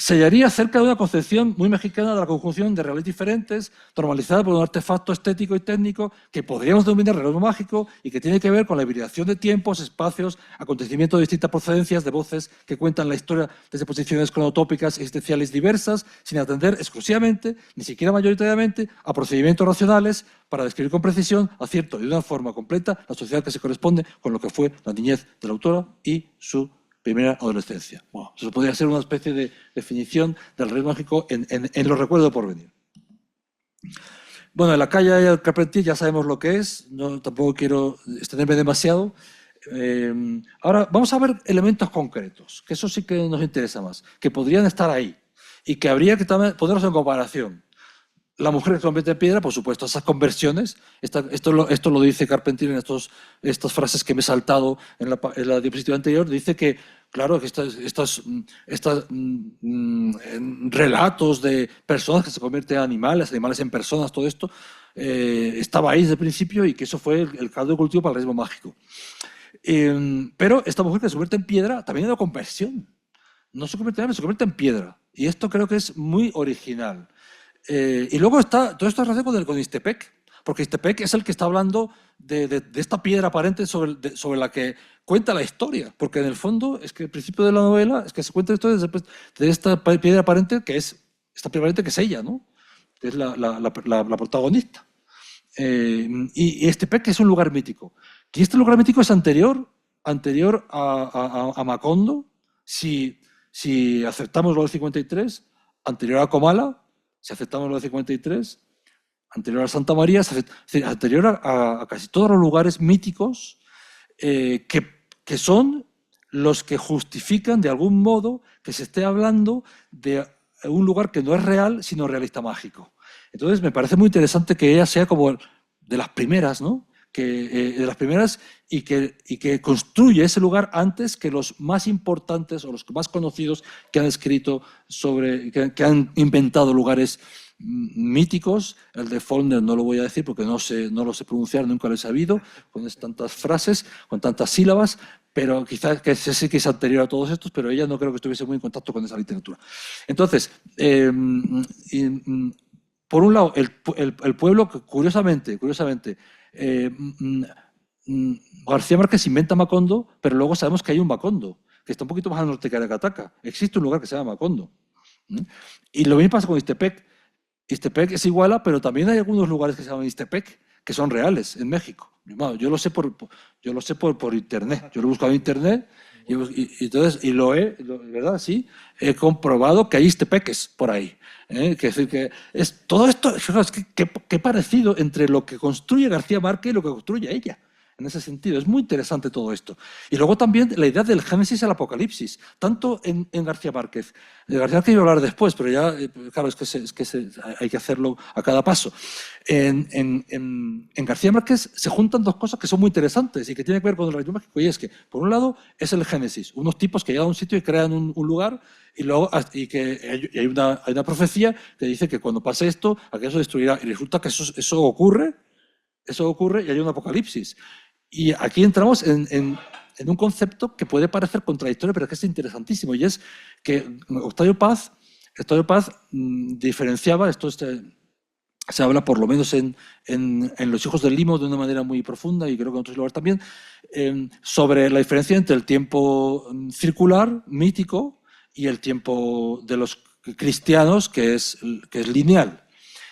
Sellaría acerca de una concepción muy mexicana de la conjunción de reales diferentes, normalizada por un artefacto estético y técnico que podríamos denominar realismo mágico y que tiene que ver con la hibridación de tiempos, espacios, acontecimientos de distintas procedencias, de voces que cuentan la historia desde posiciones cronotópicas y existenciales diversas, sin atender exclusivamente, ni siquiera mayoritariamente, a procedimientos racionales para describir con precisión, acierto y de una forma completa, la sociedad que se corresponde con lo que fue la niñez de la autora y su primera adolescencia. Bueno, eso podría ser una especie de definición del realismo mágico en los recuerdos por venir. Bueno, en la calle del Carpentier ya sabemos lo que es, no, tampoco quiero extenderme demasiado. Ahora vamos a ver elementos concretos, que eso sí que nos interesa más, que podrían estar ahí y que habría que también ponerlos en comparación. La mujer que se convierte en piedra, por supuesto, esas conversiones, esto lo dice Carpentier en estas frases que me he saltado en la diapositiva anterior, dice que, claro, que estos relatos de personas que se convierten en animales en personas, todo esto, estaba ahí desde el principio y que eso fue el caldo de cultivo para el realismo mágico. Pero esta mujer que se convierte en piedra también es una conversión. No se convierte en animal, se convierte en piedra. Y esto creo que es muy original. Y luego está todo esto relacionado con Ixtepec, porque Ixtepec es el que está hablando de esta piedra aparente sobre la que cuenta la historia, porque en el fondo es que el principio de la novela es que se cuenta la historia de esta piedra aparente que es ella, ¿no? Que es la protagonista. Y Ixtepec es un lugar mítico. Y este lugar mítico es anterior a Macondo, si aceptamos lo del 53, anterior a Comala, si aceptamos lo del 53, anterior a Santa María, anterior a casi todos los lugares míticos que son los que justifican de algún modo que se esté hablando de un lugar que no es real, sino realista mágico. Entonces me parece muy interesante que ella sea como de las primeras, ¿no? De las primeras y que construye ese lugar antes que los más importantes o los más conocidos que han escrito que han inventado lugares míticos. El de Faulkner no lo voy a decir porque no lo sé pronunciar, nunca lo he sabido, con tantas frases, con tantas sílabas, pero quizás que ese sí que es anterior a todos estos, pero ella no creo que estuviese muy en contacto con esa literatura. Entonces, por un lado, el pueblo, curiosamente, García Márquez inventa Macondo, pero luego sabemos que hay un Macondo, que está un poquito más al norte que Aracataca. Existe un lugar que se llama Macondo. Y lo mismo pasa con Ixtepec. Ixtepec es Iguala, pero también hay algunos lugares que se llaman Ixtepec, que son reales en México. Yo lo sé por internet. Yo lo he buscado en internet y ¿verdad? Sí, he comprobado que hay Ixtepeques por ahí. Que decir que es todo esto, fijaos, qué parecido entre lo que construye García Márquez y lo que construye ella. En ese sentido, es muy interesante todo esto. Y luego también la idea del Génesis al Apocalipsis, tanto en García Márquez. De García Márquez iba a hablar después, pero ya, claro, hay que hacerlo a cada paso. En García Márquez se juntan dos cosas que son muy interesantes y que tienen que ver con el realismo mágico, y es que, por un lado, es el Génesis, unos tipos que llegan a un sitio y crean un lugar, y luego hay una profecía que dice que cuando pase esto, aquello se destruirá, y resulta que eso ocurre y hay un apocalipsis. Y aquí entramos en un concepto que puede parecer contradictorio, pero que es interesantísimo, y es que Octavio Paz diferenciaba, se habla por lo menos en Los hijos del Limo de una manera muy profunda, y creo que en otros lugares también, sobre la diferencia entre el tiempo circular, mítico, y el tiempo de los cristianos, que es lineal.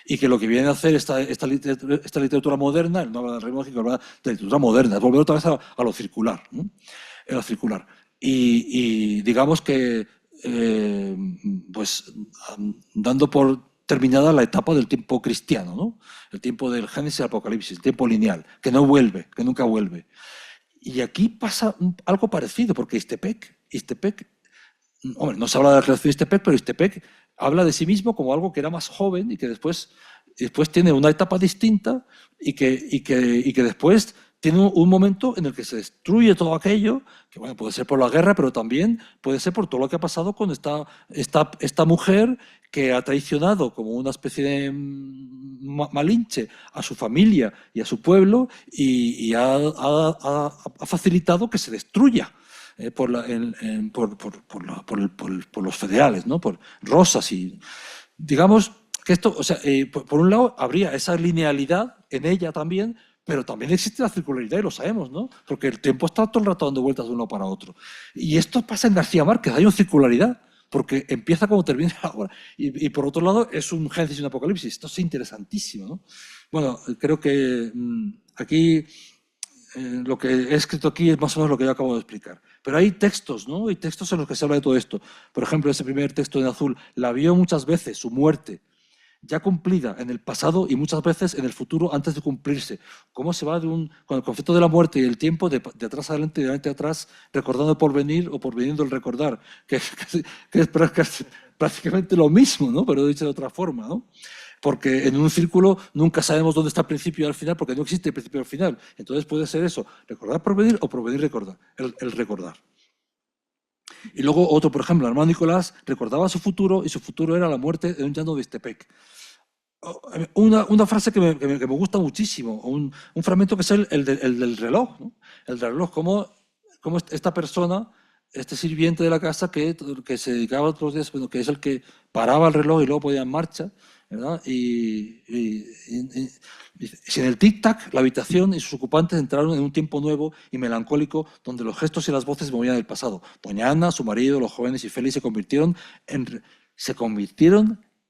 Y que lo que viene a hacer esta literatura moderna, no habla del realismo mágico, habla de literatura moderna, es volver otra vez a lo circular, ¿no? A lo circular. Y digamos que, pues, dando por terminada la etapa del tiempo cristiano, ¿no? El tiempo del Génesis y Apocalipsis, el tiempo lineal, que no vuelve, que nunca vuelve. Y aquí pasa algo parecido, porque Ixtepec, hombre, no se habla de la creación de Ixtepec, pero Ixtepec habla de sí mismo como algo que era más joven y que después tiene una etapa distinta y que después tiene un momento en el que se destruye todo aquello, que bueno, puede ser por la guerra, pero también puede ser por todo lo que ha pasado con esta mujer que ha traicionado como una especie de malinche a su familia y a su pueblo y ha facilitado que se destruya por los federales, ¿no? Por Rosas y digamos que esto, o sea, por un lado habría esa linealidad en ella también, pero también existe la circularidad y lo sabemos, ¿no? Porque el tiempo está todo el rato dando vueltas de uno para otro. Y esto pasa en García Márquez, hay una circularidad, porque empieza como termina la obra. Y por otro lado es un Génesis y un Apocalipsis. Esto es interesantísimo, ¿no? Bueno, creo que aquí lo que he escrito aquí es más o menos lo que yo acabo de explicar. Pero hay textos, ¿no? Hay textos en los que se habla de todo esto. Por ejemplo, ese primer texto en azul, la vio muchas veces, su muerte, ya cumplida en el pasado y muchas veces en el futuro antes de cumplirse. Cómo se va con el concepto de la muerte y el tiempo de atrás adelante y de adelante atrás, recordando el porvenir o porveniendo el recordar, que es prácticamente lo mismo, ¿no? Pero dicho de otra forma, ¿no? Porque en un círculo nunca sabemos dónde está el principio y el final, porque no existe el principio y el final. Entonces puede ser eso, recordar porvenir o porvenir recordar, el recordar. Y luego otro, por ejemplo, el hermano Nicolás recordaba su futuro y su futuro era la muerte de un llano de Istepec. Una frase que me gusta muchísimo, un fragmento que es el del reloj, ¿no? El del reloj, cómo esta persona, este sirviente de la casa que se dedicaba otros días, bueno, que es el que paraba el reloj y luego ponía en marcha, ¿verdad? Y en el tic-tac, la habitación y sus ocupantes entraron en un tiempo nuevo y melancólico donde los gestos y las voces movían del pasado. Doña Ana, su marido, los jóvenes y Félix se convirtieron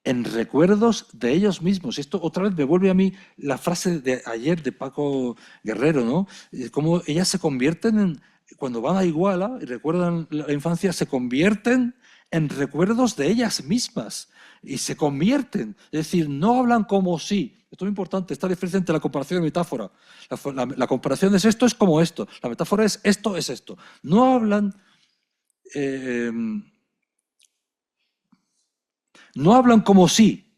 en recuerdos de ellos mismos. Esto otra vez me vuelve a mí la frase de ayer de Paco Guerrero, ¿no? Cómo ellas se convierten cuando van a Iguala y recuerdan la infancia, se convierten en recuerdos de ellas mismas y se convierten. Es decir, no hablan como si. Esto es muy importante, esta diferencia entre la comparación y la metáfora. La comparación es esto, es como esto. La metáfora es esto, es esto. No hablan... no hablan como si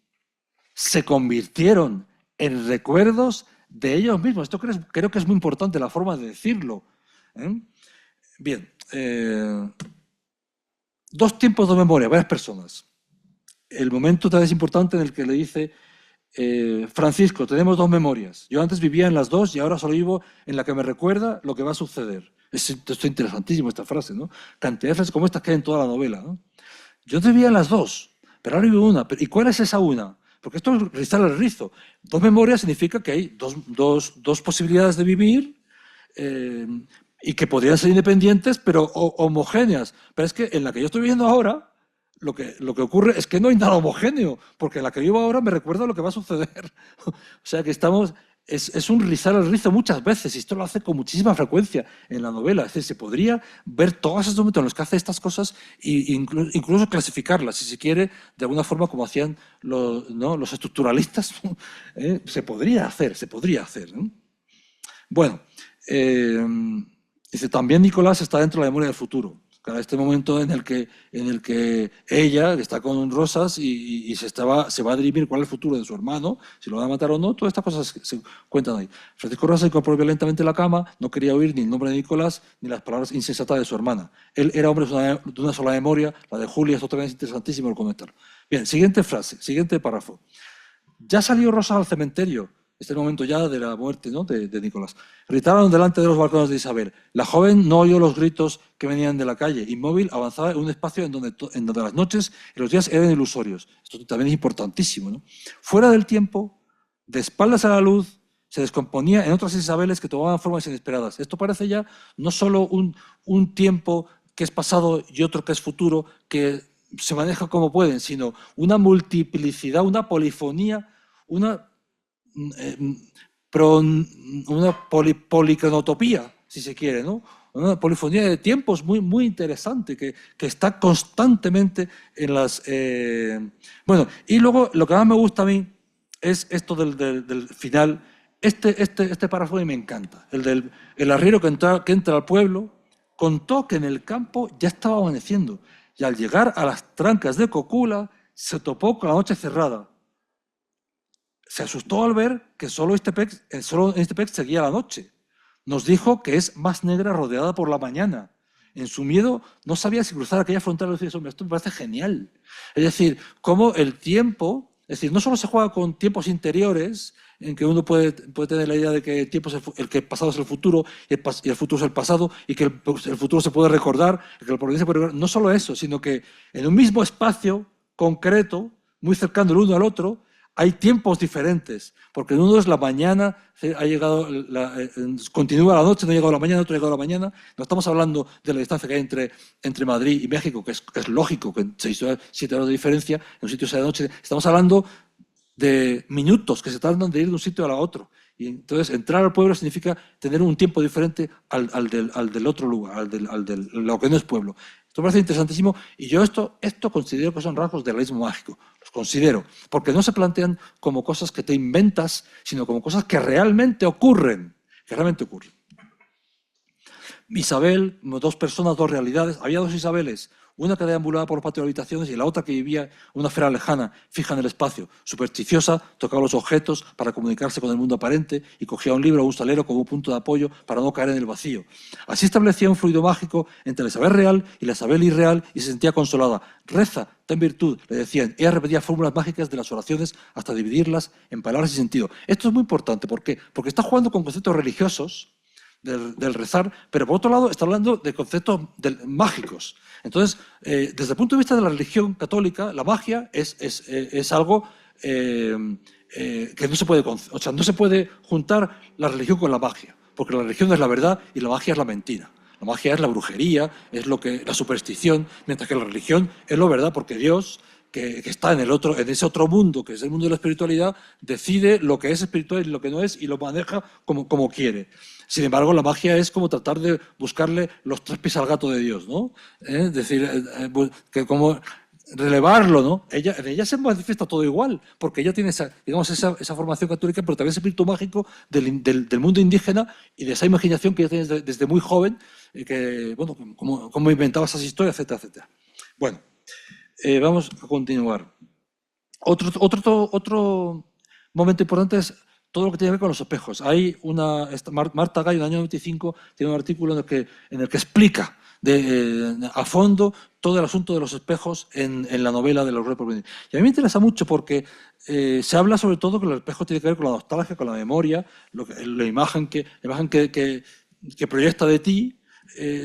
se convirtieron en recuerdos de ellos mismos. Esto creo que es muy importante, la forma de decirlo. Bien, dos tiempos de memoria, varias personas. El momento tal vez importante en el que le dice Francisco, tenemos dos memorias. Yo antes vivía en las dos y ahora solo vivo en la que me recuerda lo que va a suceder. Esto es interesantísimo, esta frase, ¿no? Cantidad de frases como esta que hay en toda la novela, ¿no? Yo antes vivía en las dos, pero ahora vivo una. ¿Y cuál es esa una? Porque esto es rizar el rizo. Dos memorias significa que hay dos posibilidades de vivir y que podrían ser independientes, pero homogéneas. Pero es que en la que yo estoy viviendo ahora, lo que ocurre es que no hay nada homogéneo, porque en la que vivo ahora me recuerda lo que va a suceder. O sea que es un rizar el rizo muchas veces, y esto lo hace con muchísima frecuencia en la novela. Es decir, se podría ver todos esos momentos en los que hace estas cosas e incluso clasificarlas, si se quiere, de alguna forma como hacían los estructuralistas. Se podría hacer, ¿no? Bueno, dice, también Nicolás está dentro de la memoria del futuro. Cada este momento en el que ella está con Rosas y se va a dirimir cuál es el futuro de su hermano, si lo van a matar o no, todas estas cosas se cuentan ahí. Francisco Rosas se incorporó violentamente en la cama, no quería oír ni el nombre de Nicolás ni las palabras insensatas de su hermana. Él era hombre de una sola memoria, la de Julia es otra vez interesantísimo el comentar. Bien, siguiente frase, siguiente párrafo. Ya salió Rosas al cementerio. Este es el momento ya de la muerte, ¿no?, de Nicolás. Gritaron delante de los balcones de Isabel. La joven no oyó los gritos que venían de la calle. Inmóvil, avanzaba en un espacio en donde las noches y los días eran ilusorios. Esto también es importantísimo, ¿no? Fuera del tiempo, de espaldas a la luz, se descomponía en otras Isabeles que tomaban formas inesperadas. Esto parece ya no solo un tiempo que es pasado y otro que es futuro, que se maneja como pueden, sino una multiplicidad, una polifonía, una policronotopía, si se quiere, ¿no? Una polifonía de tiempos muy, muy interesante que está constantemente en las... Bueno, y luego lo que más me gusta a mí es esto del final. Este párrafo a mí me encanta. El arriero que entra al pueblo contó que en el campo ya estaba amaneciendo y al llegar a las trancas de Cocula se topó con la noche cerrada. Se asustó al ver que solo en Istepec seguía la noche. nos dijo que es más negra rodeada por la mañana. En su miedo no sabía si cruzar aquella frontera. Esto me parece genial. Es decir, cómo el tiempo, es decir, no solo se juega con tiempos interiores, en que uno puede tener la idea de que el tiempo es que el pasado es el futuro y el futuro es el pasado y que el futuro se puede recordar, y que el porvenir se puede recordar. No solo eso, sino que en un mismo espacio concreto, muy cercano el uno al otro, hay tiempos diferentes, porque en uno es la mañana, ha llegado continúa la noche, no ha llegado la mañana, otro ha llegado la mañana. No estamos hablando de la distancia que hay entre Madrid y México, que es lógico, que en 7 horas de diferencia, en un sitio sea de noche. Estamos hablando de minutos que se tardan de ir de un sitio a otro. Y entonces entrar al pueblo significa tener un tiempo diferente al del otro lugar, al de lo que no es pueblo. Esto me parece interesantísimo y yo esto considero que son rasgos del realismo mágico. Los considero, porque no se plantean como cosas que te inventas, sino como cosas que realmente ocurren. Que realmente ocurren. Isabel, 2 personas, 2 realidades. Había 2 Isabeles. Una que deambulaba por los patios de habitaciones y la otra que vivía en una esfera lejana, fija en el espacio. Supersticiosa, tocaba los objetos para comunicarse con el mundo aparente y cogía un libro o un salero como un punto de apoyo para no caer en el vacío. Así establecía un fluido mágico entre la Isabel real y la Isabel irreal y se sentía consolada. Reza, ten virtud, le decían. Ella repetía fórmulas mágicas de las oraciones hasta dividirlas en palabras y sentido. Esto es muy importante. ¿Por qué? Porque está jugando con conceptos religiosos del rezar, pero por otro lado está hablando de conceptos mágicos. Entonces, desde el punto de vista de la religión católica, la magia es algo que no se puede, o sea, no se puede juntar la religión con la magia, porque la religión es la verdad y la magia es la mentira. La magia es la brujería, es la superstición, mientras que la religión es lo verdad, porque Dios, que está en ese otro mundo, que es el mundo de la espiritualidad, decide lo que es espiritual y lo que no es y lo maneja como quiere. Sin embargo, la magia es como tratar de buscarle los 3 pies al gato de Dios, ¿no? Es decir, que como relevarlo, ¿no? En ella se manifiesta todo igual, porque ella tiene esa formación católica, pero también ese espíritu mágico del mundo indígena y de esa imaginación que ella tiene desde muy joven, que, bueno, como inventaba esas historias, etcétera, etcétera. Bueno, vamos a continuar. Otro momento importante es todo lo que tiene que ver con los espejos. Hay Marta Gay, en el año 95, tiene un artículo en el que explica a fondo todo el asunto de los espejos en la novela de los Rey Porvenir. Y a mí me interesa mucho porque se habla sobre todo que los espejos tienen que ver con la nostalgia, con la memoria, la imagen que proyecta de ti.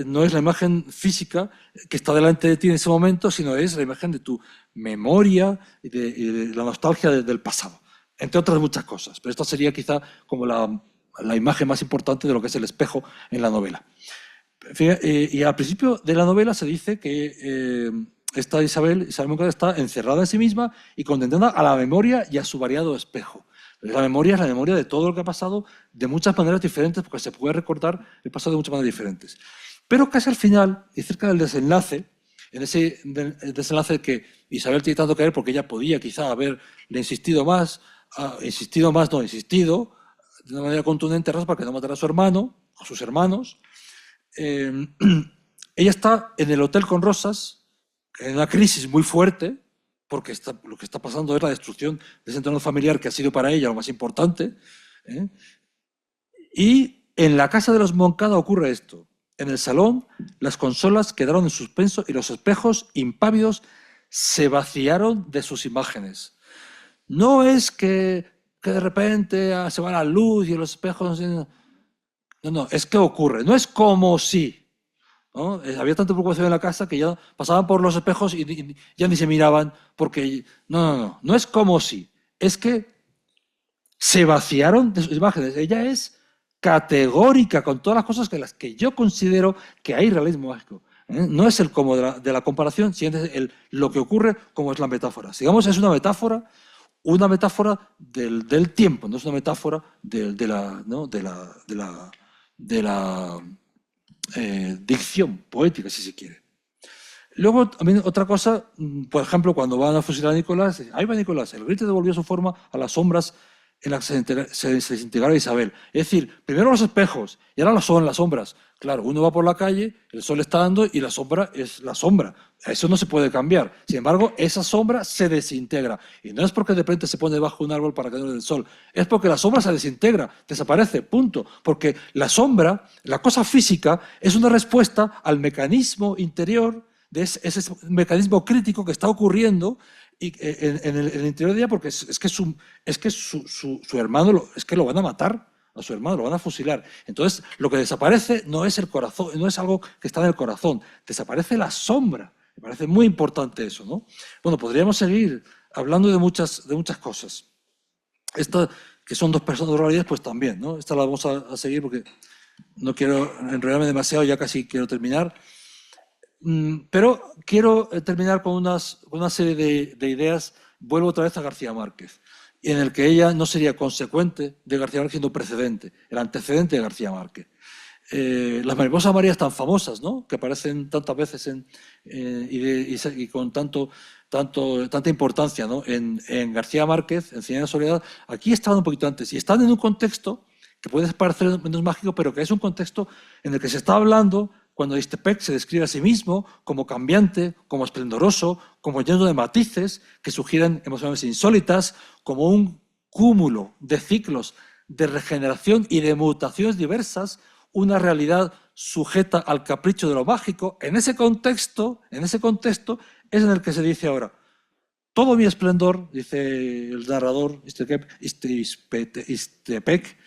No es la imagen física que está delante de ti en ese momento, sino es la imagen de tu memoria y de la nostalgia del pasado, entre otras muchas cosas. Pero esta sería quizá como la imagen más importante de lo que es el espejo en la novela. Y al principio de la novela se dice que esta Isabel Moncada está encerrada en sí misma y condenada a la memoria y a su variado espejo. La memoria es la memoria de todo lo que ha pasado de muchas maneras diferentes, porque se puede recordar el pasado de muchas maneras diferentes. Pero casi al final, y cerca del desenlace, en ese desenlace que Isabel tiene tanto que ver porque ella podía quizá haberle insistido de una manera contundente para que no matara a su hermano, a sus hermanos. Ella está en el hotel con Rosas, en una crisis muy fuerte, porque lo que está pasando es la destrucción de ese entorno familiar que ha sido para ella lo más importante. Y en la casa de los Moncada ocurre esto. En el salón, las consolas quedaron en suspenso y los espejos impávidos se vaciaron de sus imágenes. No es que de repente se va la luz y los espejos... No, es que ocurre. No es como si... ¿no? Había tanta preocupación en la casa que ya pasaban por los espejos y ya ni se miraban porque... No es como si. Es que se vaciaron de sus imágenes. Ella es categórica con todas las cosas que yo considero que hay realismo mágico. No es el cómo de la comparación, sino lo que ocurre como es la metáfora. Digamos, es una metáfora del tiempo, no es una metáfora de la dicción poética, si se quiere. Luego, también otra cosa, por ejemplo, cuando van a fusilar a Nicolás, ahí va Nicolás, el grito devolvió su forma a las sombras en la que se desintegrara Isabel. Es decir, primero los espejos y ahora son las sombras. Claro, uno va por la calle, el sol está dando y la sombra es la sombra. Eso no se puede cambiar. Sin embargo, esa sombra se desintegra. Y no es porque de repente se pone debajo de un árbol para que no le dé el sol. Es porque la sombra se desintegra, desaparece, punto. Porque la sombra, la cosa física, es una respuesta al mecanismo interior, de ese mecanismo crítico que está ocurriendo y en el interior de ella, porque es que su hermano es que lo van a matar, a su hermano lo van a fusilar. Entonces, lo que desaparece no es el corazón, no es algo que está en el corazón, desaparece la sombra. Me parece muy importante eso, ¿no? Bueno, podríamos seguir hablando de muchas cosas. Esta, que son dos personalidades, pues también, ¿no? Esta la vamos a seguir porque no quiero enrollarme demasiado, ya casi quiero terminar. Pero quiero terminar con una serie de ideas. Vuelvo otra vez a García Márquez, en el que ella no sería consecuente de García Márquez, sino precedente, el antecedente de García Márquez. Las mariposas amarillas tan famosas, ¿no?, que aparecen tantas veces y con tanta importancia, ¿no?, en García Márquez, en Cien años de soledad, aquí estaban un poquito antes y están en un contexto que puede parecer menos mágico, pero que es un contexto en el que se está hablando cuando Ixtepec se describe a sí mismo como cambiante, como esplendoroso, como lleno de matices que sugieren emociones insólitas, como un cúmulo de ciclos de regeneración y de mutaciones diversas, una realidad sujeta al capricho de lo mágico. En ese contexto es en el que se dice ahora: todo mi esplendor, dice el narrador Ixtepec,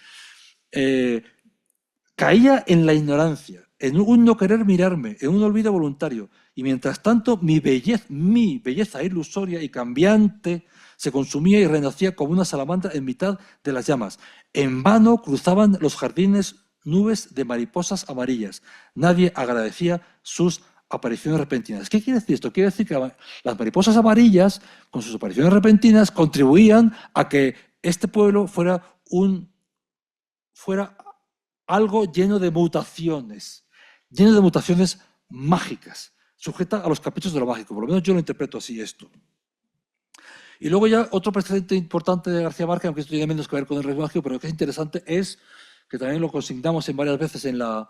caía en la ignorancia, en un no querer mirarme, en un olvido voluntario, y mientras tanto mi belleza ilusoria y cambiante se consumía y renacía como una salamandra en mitad de las llamas. En vano cruzaban los jardines nubes de mariposas amarillas. Nadie agradecía sus apariciones repentinas. ¿Qué quiere decir esto? Quiere decir que las mariposas amarillas, con sus apariciones repentinas, contribuían a que este pueblo fuera algo lleno de mutaciones mágicas, sujeta a los caprichos de lo mágico. Por lo menos yo lo interpreto así esto. Y luego ya otro precedente importante de García Márquez, aunque esto tiene menos que ver con el realismo mágico, pero que es interesante, es, que también lo consignamos en varias veces en las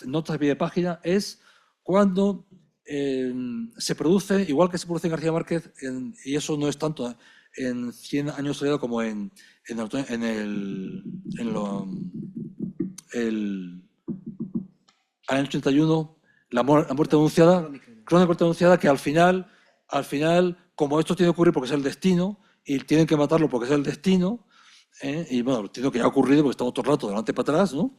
notas de pie de página, es cuando se produce, igual que se produce en García Márquez, y eso no es tanto en 100 años de soledad como en el año 81, la muerte anunciada, Crónica de muerte anunciada, que al final, como esto tiene que ocurrir porque es el destino, y tienen que matarlo porque es el destino, y bueno, el destino que ya ha ocurrido porque estamos todo el rato de adelante para atrás, ¿no?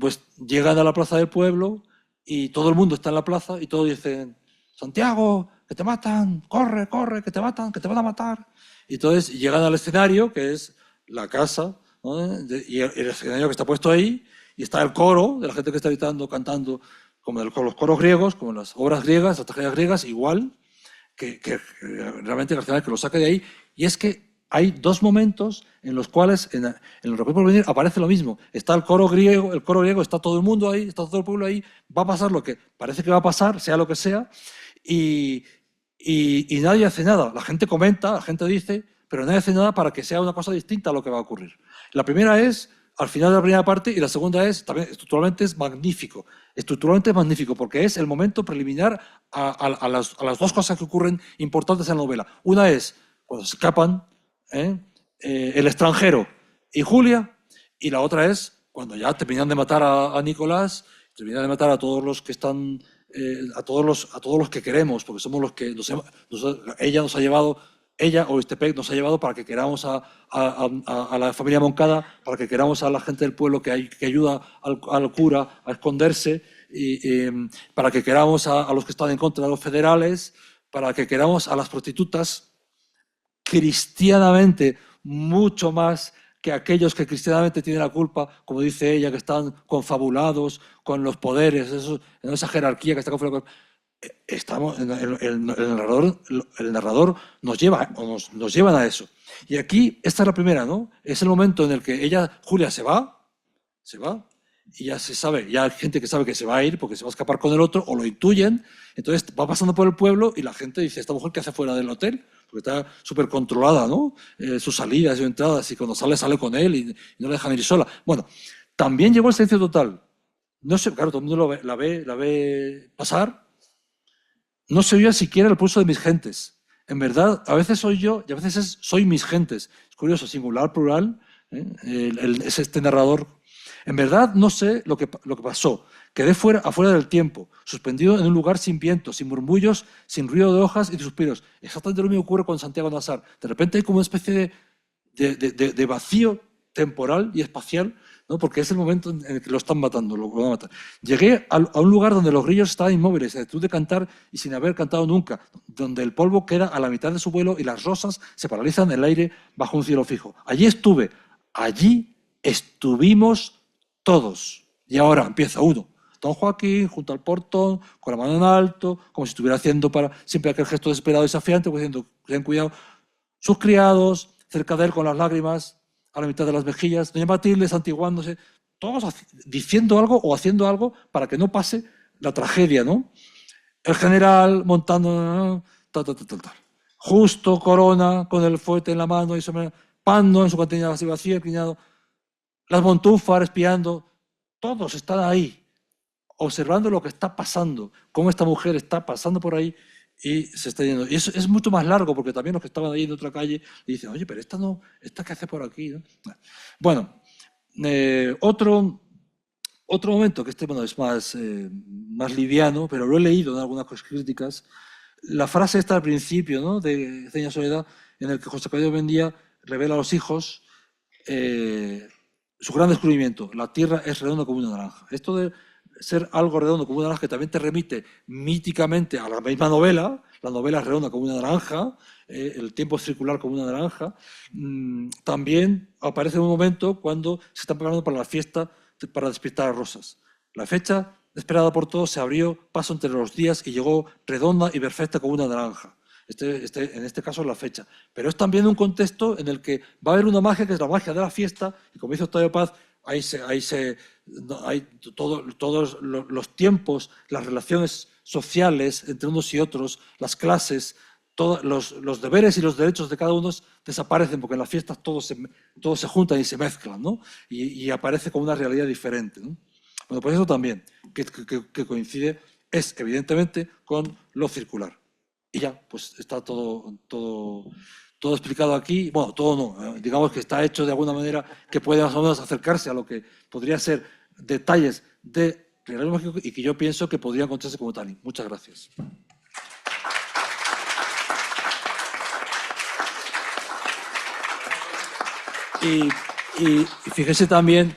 Pues llegan a la plaza del pueblo y todo el mundo está en la plaza y todos dicen: Santiago, que te matan, corre, corre, que te matan, que te van a matar. Y entonces llegan al escenario, que es la casa, ¿no?, y el escenario que está puesto ahí, y está el coro de la gente que está gritando, cantando, como con los coros griegos, como las obras griegas, las tragedias griegas, igual, que realmente García Márquez lo saca de ahí. Y es que hay dos momentos en los cuales en el Recuerdo por Venir aparece lo mismo. Está el coro griego, está todo el mundo ahí, está todo el pueblo ahí, va a pasar lo que parece que va a pasar, sea lo que sea, y nadie hace nada. La gente comenta, la gente dice, pero nadie hace nada para que sea una cosa distinta a lo que va a ocurrir. La primera es al final de la primera parte, y la segunda es, también estructuralmente es magnífico. Estructuralmente es magnífico porque es el momento preliminar a las dos cosas que ocurren importantes en la novela. Una es cuando se escapan el extranjero y Julia, y la otra es cuando ya terminan de matar a Nicolás, terminan de matar a todos los que están, a todos los que queremos, porque somos los que ella nos ha llevado. Ella o Ixtepec nos ha llevado para que queramos a la familia Moncada, para que queramos a la gente del pueblo que ayuda al cura a esconderse, para que queramos a los que están en contra de los federales, para que queramos a las prostitutas cristianamente mucho más que aquellos que cristianamente tienen la culpa, como dice ella, que están confabulados con los poderes, en esa jerarquía que está confabulada. Estamos, el narrador nos llevan a eso. Y aquí, esta es la primera, ¿no? Es el momento en el que Julia se va, y ya se sabe, ya hay gente que sabe que se va a ir porque se va a escapar con el otro, o lo intuyen, entonces va pasando por el pueblo y la gente dice: ¿esta mujer qué hace fuera del hotel? porque está súper controlada, ¿no? Sus salidas y sus entradas, y cuando sale, sale con él y no la dejan ir sola. Bueno, también llegó el silencio total. No sé, claro, todo el mundo la ve pasar. No se oía siquiera el pulso de mis gentes. En verdad, a veces soy yo y a veces soy mis gentes. Es curioso, singular, plural, es este narrador. En verdad, no sé lo que pasó. Quedé afuera del tiempo, suspendido en un lugar sin viento, sin murmullos, sin ruido de hojas y de suspiros. Exactamente lo mismo ocurre con Santiago Nazar. De repente hay como una especie de vacío temporal y espacial, ¿no? Porque es el momento en el que lo están matando, lo van a matar. Llegué a un lugar donde los grillos estaban inmóviles, en actitud de cantar y sin haber cantado nunca, donde el polvo queda a la mitad de su vuelo y las rosas se paralizan en el aire bajo un cielo fijo. Allí estuvimos todos. Y ahora empieza uno. Don Joaquín, junto al portón, con la mano en alto, como si estuviera haciendo siempre aquel gesto desesperado y desafiante, pues diciendo, ten cuidado. Sus criados, cerca de él con las lágrimas a la mitad de las mejillas, doña Matilde santiguándose, todos diciendo algo o haciendo algo para que no pase la tragedia, ¿no? El general montando, tal. Justo Corona con el fuete en la mano y Pando en su cantina así vacía, inclinado, las Montúfar espiando, todos están ahí, observando lo que está pasando, cómo esta mujer está pasando por ahí y se está yendo. Y eso es mucho más largo, porque también los que estaban ahí en otra calle le dicen, oye, pero esta qué hace por aquí, ¿no? Bueno, otro momento, que bueno, es más liviano, pero lo he leído en algunas críticas, la frase está al principio, ¿no?, de Ceña Soledad, en el que José Cadillo Bendía revela a los hijos su gran descubrimiento: la Tierra es redonda como una naranja. Esto de ser algo redondo como una naranja, que también te remite míticamente a la misma novela. La novela es redonda como una naranja, el tiempo es circular como una naranja. También aparece en un momento cuando se están preparando para la fiesta para despistar a Rosas. La fecha esperada por todos se abrió paso entre los días y llegó redonda y perfecta como una naranja. En este caso es la fecha. Pero es también un contexto en el que va a haber una magia, que es la magia de la fiesta, y como dice Octavio Paz, hay todos los tiempos, las relaciones sociales entre unos y otros, las clases, todos los deberes y los derechos de cada uno desaparecen, porque en las fiestas todos se juntan y se mezclan, ¿no? Y aparece como una realidad diferente, ¿no? Bueno, pues eso también, que coincide, es evidentemente con lo circular. Y ya, pues está todo explicado aquí. Bueno, todo no, digamos que está hecho de alguna manera que puede más o menos acercarse a lo que podría ser detalles de realismo mágico y que yo pienso que podría encontrarse como tal. Muchas gracias. Y fíjese también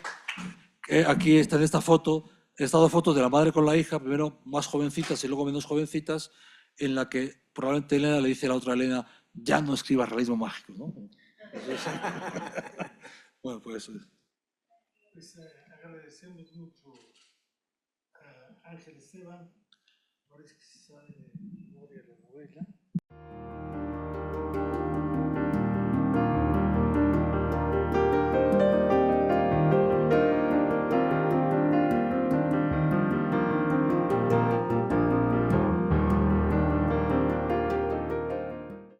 que aquí está en esta foto, he estado fotos de la madre con la hija, primero más jovencitas y luego menos jovencitas, en la que probablemente Elena le dice a la otra Elena, ya no escribas realismo mágico, ¿no? Bueno, pues eso es. Pues agradecemos mucho a Ángel Esteban por esa memoria de la novela.